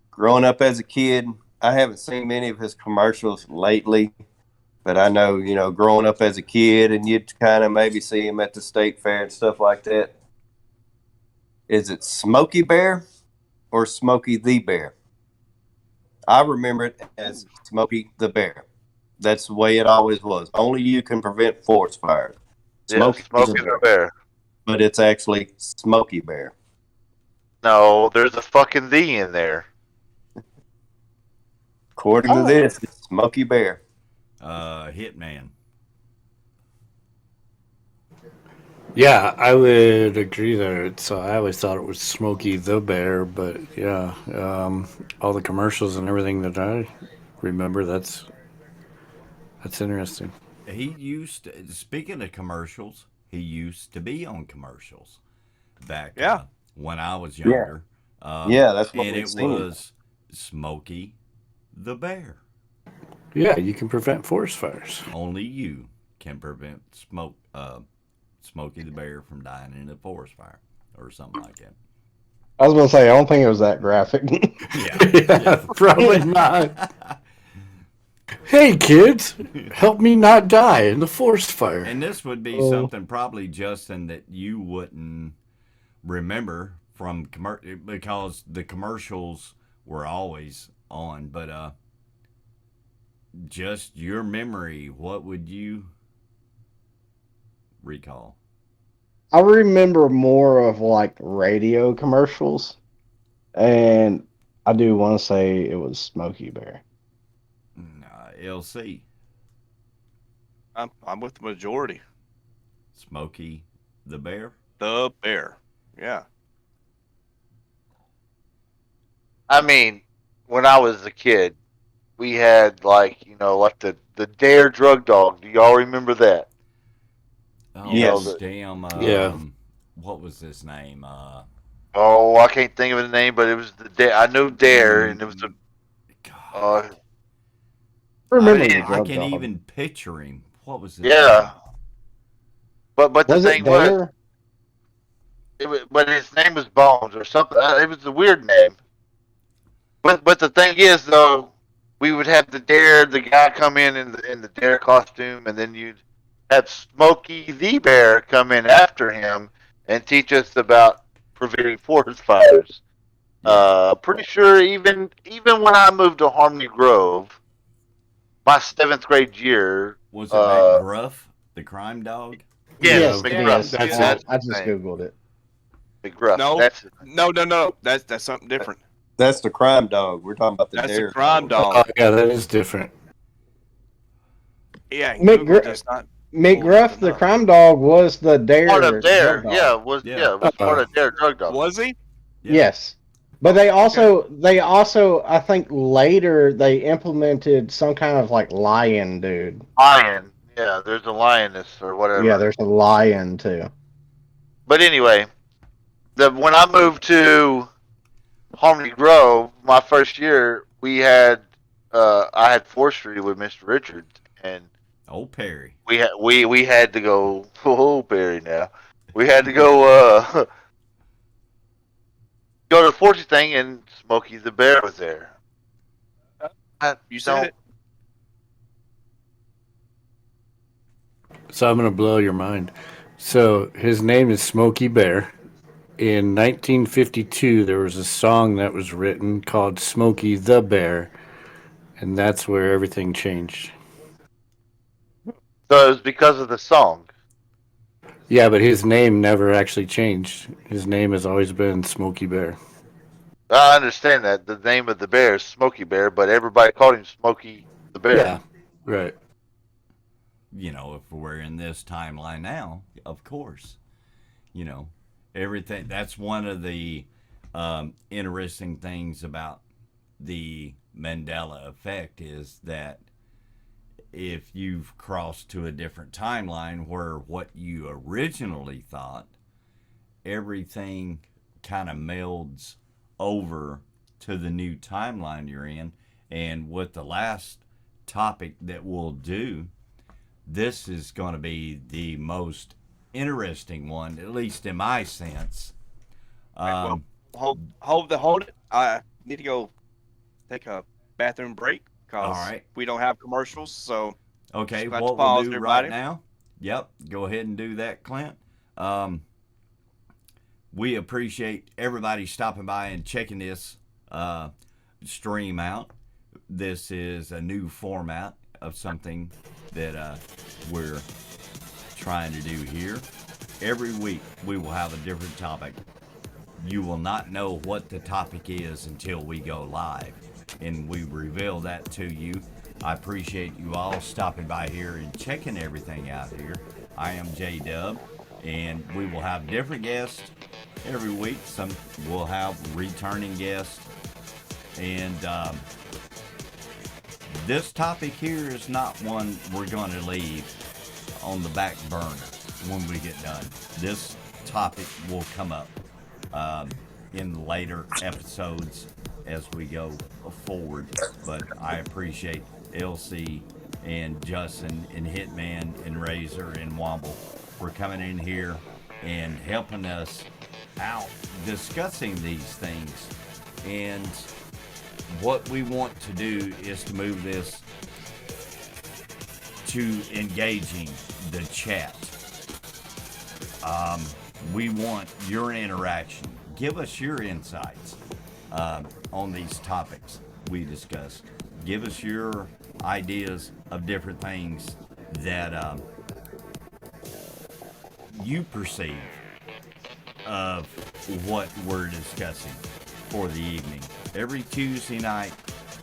Growing up as a kid, I haven't seen many of his commercials lately, but I know, growing up as a kid and you'd kind of maybe see him at the state fair and stuff like that. Is it Smokey Bear or Smokey the Bear? I remember it as Smokey the Bear. That's the way it always was. Only you can prevent forest fires. Yeah, Smokey Smokey the Bear. but it's actually Smokey Bear. No, there's a fucking D in there. According to this, it's Smokey Bear. Hitman. Yeah, I would agree there. So I always thought it was Smokey the Bear, but yeah, all the commercials and everything that I remember, that's interesting. He used, speaking of commercials, he used to be on commercials back Yeah. when I was younger. Yeah, that's what And we've it seen. was Smokey the Bear. Yeah, you can prevent forest fires. Only you can prevent Smokey the Bear from dying in a forest fire or something like that. I was gonna say, I don't think it was that graphic. Yeah, Yeah, probably not. Hey kids, help me not die in the forest fire. And this would be Oh. something probably, Justin, that you wouldn't remember from because the commercials were always on. But just your memory, what would you recall? I remember more of like radio commercials, and I do want to say it was Smokey Bear. LC, I'm with the majority. Smokey the Bear. The bear. Yeah. I mean, when I was a kid, we had like the Dare drug dog. Do y'all remember that? Oh, Yes. damn. Yeah. What was his name? Oh, I can't think of the name, but it was the Dare. I knew Dare, and it was a. God, I remember I the mean, I drug can dog. even picture him. What was his Yeah. But the Was it thing was, Dare? but his name was Bones or something. It was a weird name. But the thing is though, we would have the guy come in the Dare costume, and then you'd have Smokey the Bear come in after him and teach us about preventing forest fires. Pretty sure even when I moved to Harmony Grove, my 7th grade year. Was it McGruff, the crime dog? Yes, Yes, it McGruff. is. That's That's I his just name. googled it. McGruff. No. That's his name. No. That's something different. That's the crime dog. We're talking about the That's dare the crime dog. dog. Oh, yeah, that is different. Yeah, and Google does not. McGruff, the crime dog, was the Dare Part of Dare, drug dog. Yeah. it was part of Dare drug dog. Was he? Yeah. Yes. But they also I think later they implemented some kind of like lion dude. Lion. Yeah, there's a lioness or whatever. Yeah, there's a lion too. But anyway, when I moved to Harmony Grove, my first year, I had forestry with Mr. Richards, and Old Perry. we had to go. Oh, Barry, now we had to go go to the forestry thing, and Smokey the Bear was there. You said it. So I'm going to blow your mind. So his name is Smokey Bear. In 1952, there was a song that was written called Smokey the Bear, and that's where everything changed. So it was because of the song. Yeah, but his name never actually changed. His name has always been Smokey Bear. I understand that the name of the bear is Smokey Bear, but everybody called him Smokey the Bear. Yeah, right. You know, if we're in this timeline now, of course, you know, everything. That's one of the interesting things about the Mandela effect is that if you've crossed to a different timeline where what you originally thought, everything kind of melds over to the new timeline you're in. And with the last topic that we'll do, this is going to be the most interesting one, at least in my sense. Well, hold it. I need to go take a bathroom break because All right. we don't have commercials. So Okay, just got to what pause, we'll do everybody. right now, yep, go ahead and do that, Clint. We appreciate everybody stopping by and checking this stream out. This is a new format of something that we're trying to do here. Every week we will have a different topic. You will not know what the topic is until we go live and we reveal that to you. I appreciate you all stopping by here and checking everything out here. I am J-Dub, and we will have different guests every week. Some will have returning guests. And this topic here is not one we're going to leave on the back burner. when we get done. This topic will come up in later episodes as we go forward. But I appreciate LC and Justin and Hitman and Razor and Womble for coming in here and helping us out discussing these things. And what we want to do is to move this to engaging the chat. We want your interaction. Give us your insights on these topics we discussed. Give us your ideas of different things that you perceive of what we're discussing for the evening. Every Tuesday night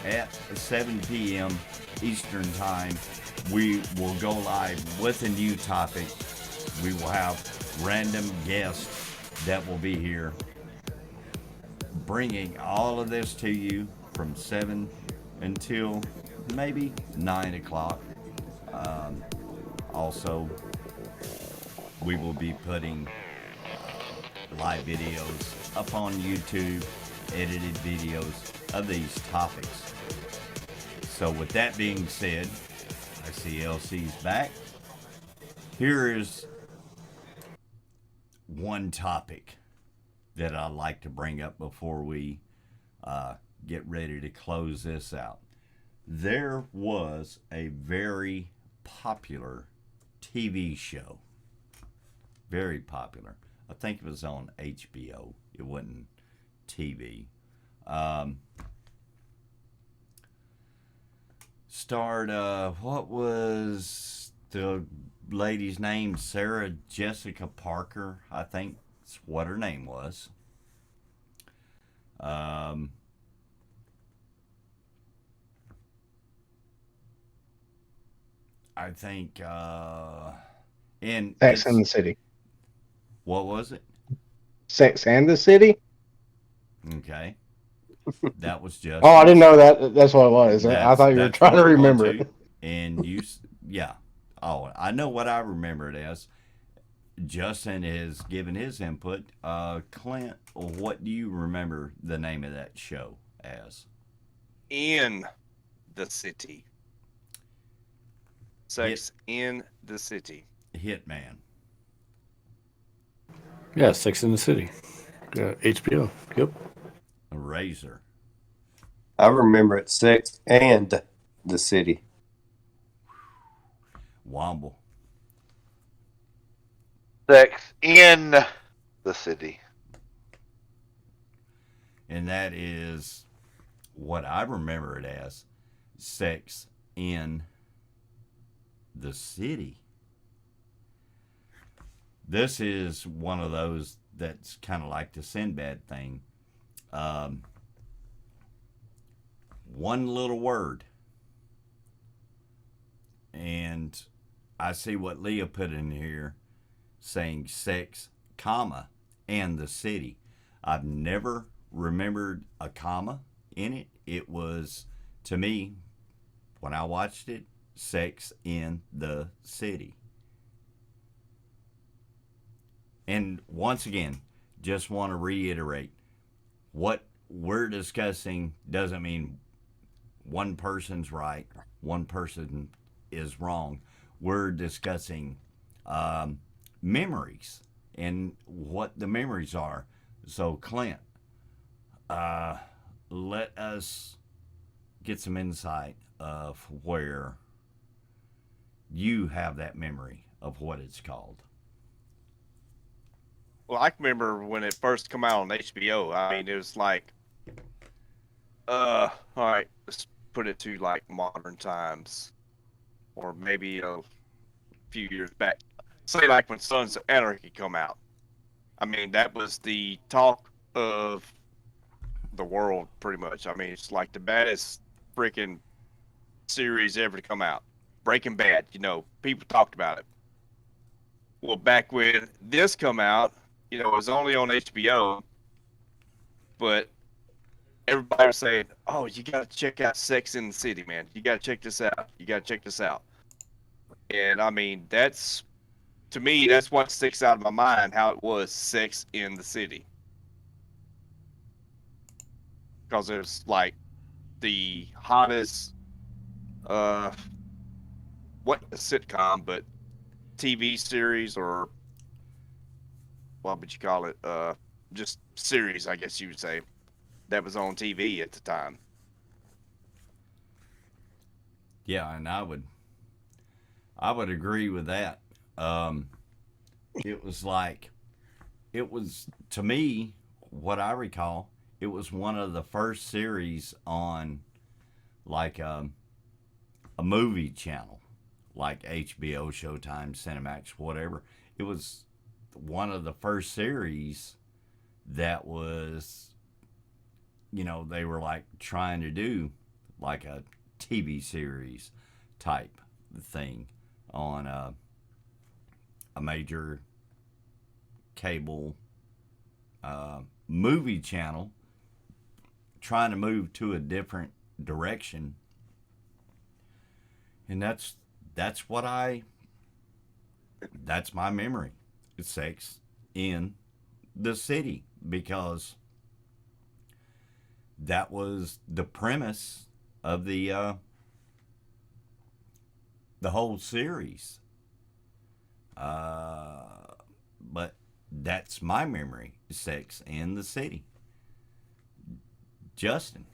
at 7 p.m. Eastern Time, we will go live with a new topic. We will have random guests that will be here bringing all of this to you from 7 until maybe 9 o'clock. Also, we will be putting live videos up on YouTube, edited videos of these topics. So with that being said, I see LC's back. Here is one topic that I'd like to bring up before we get ready to close this out. There was a very popular TV show. Very popular. I think it was on HBO. It wasn't TV. Starred, what was the lady's name? Sarah Jessica Parker, I think that's what her name was. I think, and Sex and the City. What was it? Sex and the City? Okay. That was just. Oh, I didn't know that. That's what it was. I thought you were trying to remember it. And you, yeah. Oh, I know what I remember it as. Justin has given his input. Clint, what do you remember the name of that show as? In the City. Sex in the City. Hitman. Yeah, Sex in the City. HBO. Yep. A Razor. I remember it, Sex and the City. Womble. Sex in the City. And that is what I remember it as. Sex in the City. This is one of those that's kind of like the Sinbad thing. One little word. And I see what Leah put in here saying sex, comma, and the city. I've never remembered a comma in it. It was, to me, when I watched it, Sex in the City. And once again, just want to reiterate, what we're discussing doesn't mean one person's right, one person is wrong. We're discussing memories and what the memories are. So, Clint, let us get some insight of where you have that memory of what it's called. Well, I can remember when it first come out on HBO. I mean, it was like, all right, let's put it to like modern times, or maybe a few years back. Say like when Sons of Anarchy come out. I mean, that was the talk of the world, pretty much. I mean, it's like the baddest freaking series ever to come out. Breaking Bad, you know, people talked about it. Well, back when this come out, you know, it was only on HBO, but everybody was saying, "Oh, you got to check out Sex in the City, man. You got to check this out. You got to check this out." And I mean, that's to me, that's what sticks out of my mind. How it was Sex in the City, because it was like the hottest, what a sitcom, but TV series, or what would you call it? Just series, I guess you would say, that was on TV at the time. Yeah, and I would agree with that. It was like, it was, to me, what I recall, it was one of the first series on like a movie channel, like HBO, Showtime, Cinemax, whatever. It was one of the first series that was, they were like trying to do like a TV series type thing on a major cable movie channel, trying to move to a different direction. And that's my memory. It's Sex in the City, because that was the premise of the whole series. But that's my memory. Sex in the City. Justin.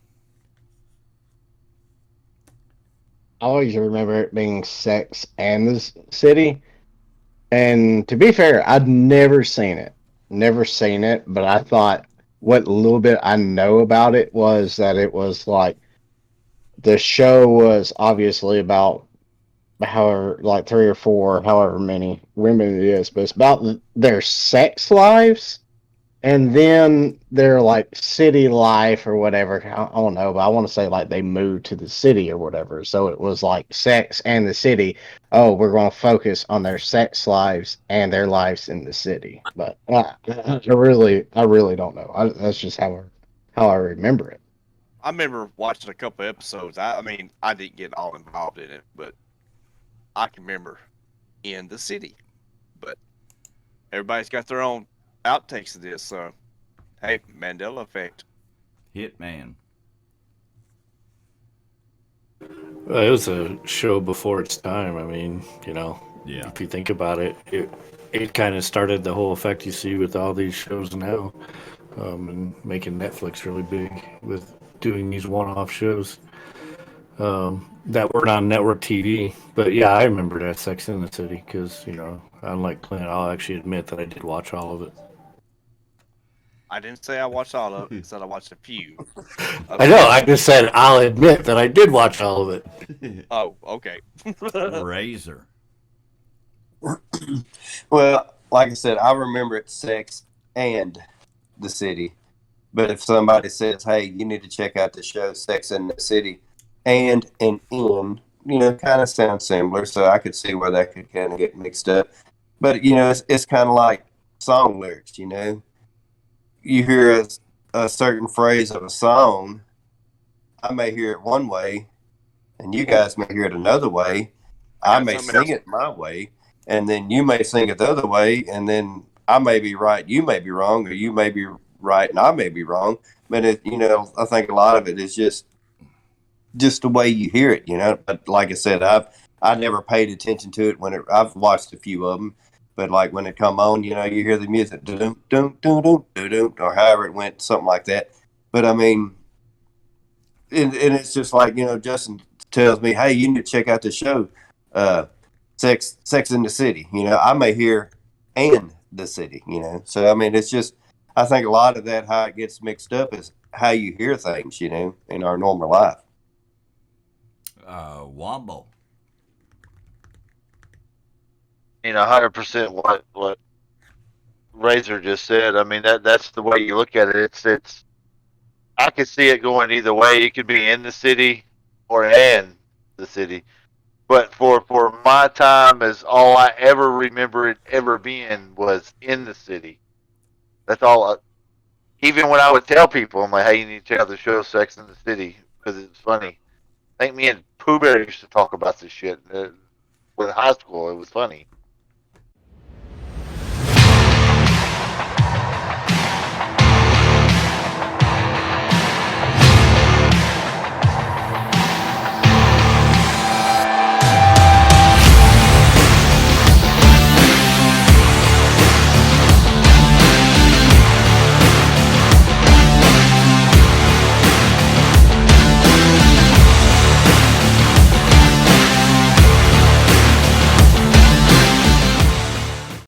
I always remember it being Sex and the City. And to be fair, I'd never seen it. Never seen it, but I thought what little bit I know about it was that it was like the show was obviously about however, like three or four, however many women it is, but it's about their sex lives and then their like city life or whatever. I don't know, but I want to say like they moved to the city or whatever. So it was like Sex and the City. Oh, we're going to focus on their sex lives and their lives in the city. But I really don't know. That's just how I remember it. I remember watching a couple episodes. I mean, I didn't get all involved in it, but I can remember in the city. But everybody's got their own outtakes of this, so hey, Mandela effect. Hitman. It was a show before its time. I mean, Yeah. if you think about it, it kind of started the whole effect you see with all these shows now, and making Netflix really big with doing these one-off shows that weren't on network TV. But yeah, I remember that Sex in the City because, unlike Clint, I'll actually admit that I did watch all of it. I didn't say I watched all of it. I said I watched a few. I know, I just said I'll admit that I did watch all of it. Oh, okay. Razor. Well, like I said, I remember it Sex and the City. But if somebody says, "Hey, you need to check out the show Sex and the City," and in, kind of sounds similar, so I could see where that could kind of get mixed up. But it's kind of like song lyrics. You hear a certain phrase of a song, I may hear it one way, and you guys may hear it another way. I may sing it my way, and then you may sing it the other way, and then I may be right, you may be wrong, or you may be right and I may be wrong. But I think a lot of it is just the way you hear it. But like I said, I never paid attention to it I've watched a few of them. But like when it come on, you hear the music, dum dum dum dum dum, or however it went, something like that. But I mean, and it's just like Justin tells me, "Hey, you need to check out the show, Sex in the City." I may hear "and the City." So I mean, it's just I think a lot of that how it gets mixed up is how you hear things, in our normal life. Wombo. 100% what Razor just said. I mean that's the way you look at it. It's I could see it going either way. It could be in the city or in the city. But for my time, as all I ever remember it ever being was in the city. That's all. Even when I would tell people, I'm like, "Hey, you need to check out the show Sex in the City because it's funny." I think me and Pooh Bear used to talk about this shit with high school. It was funny.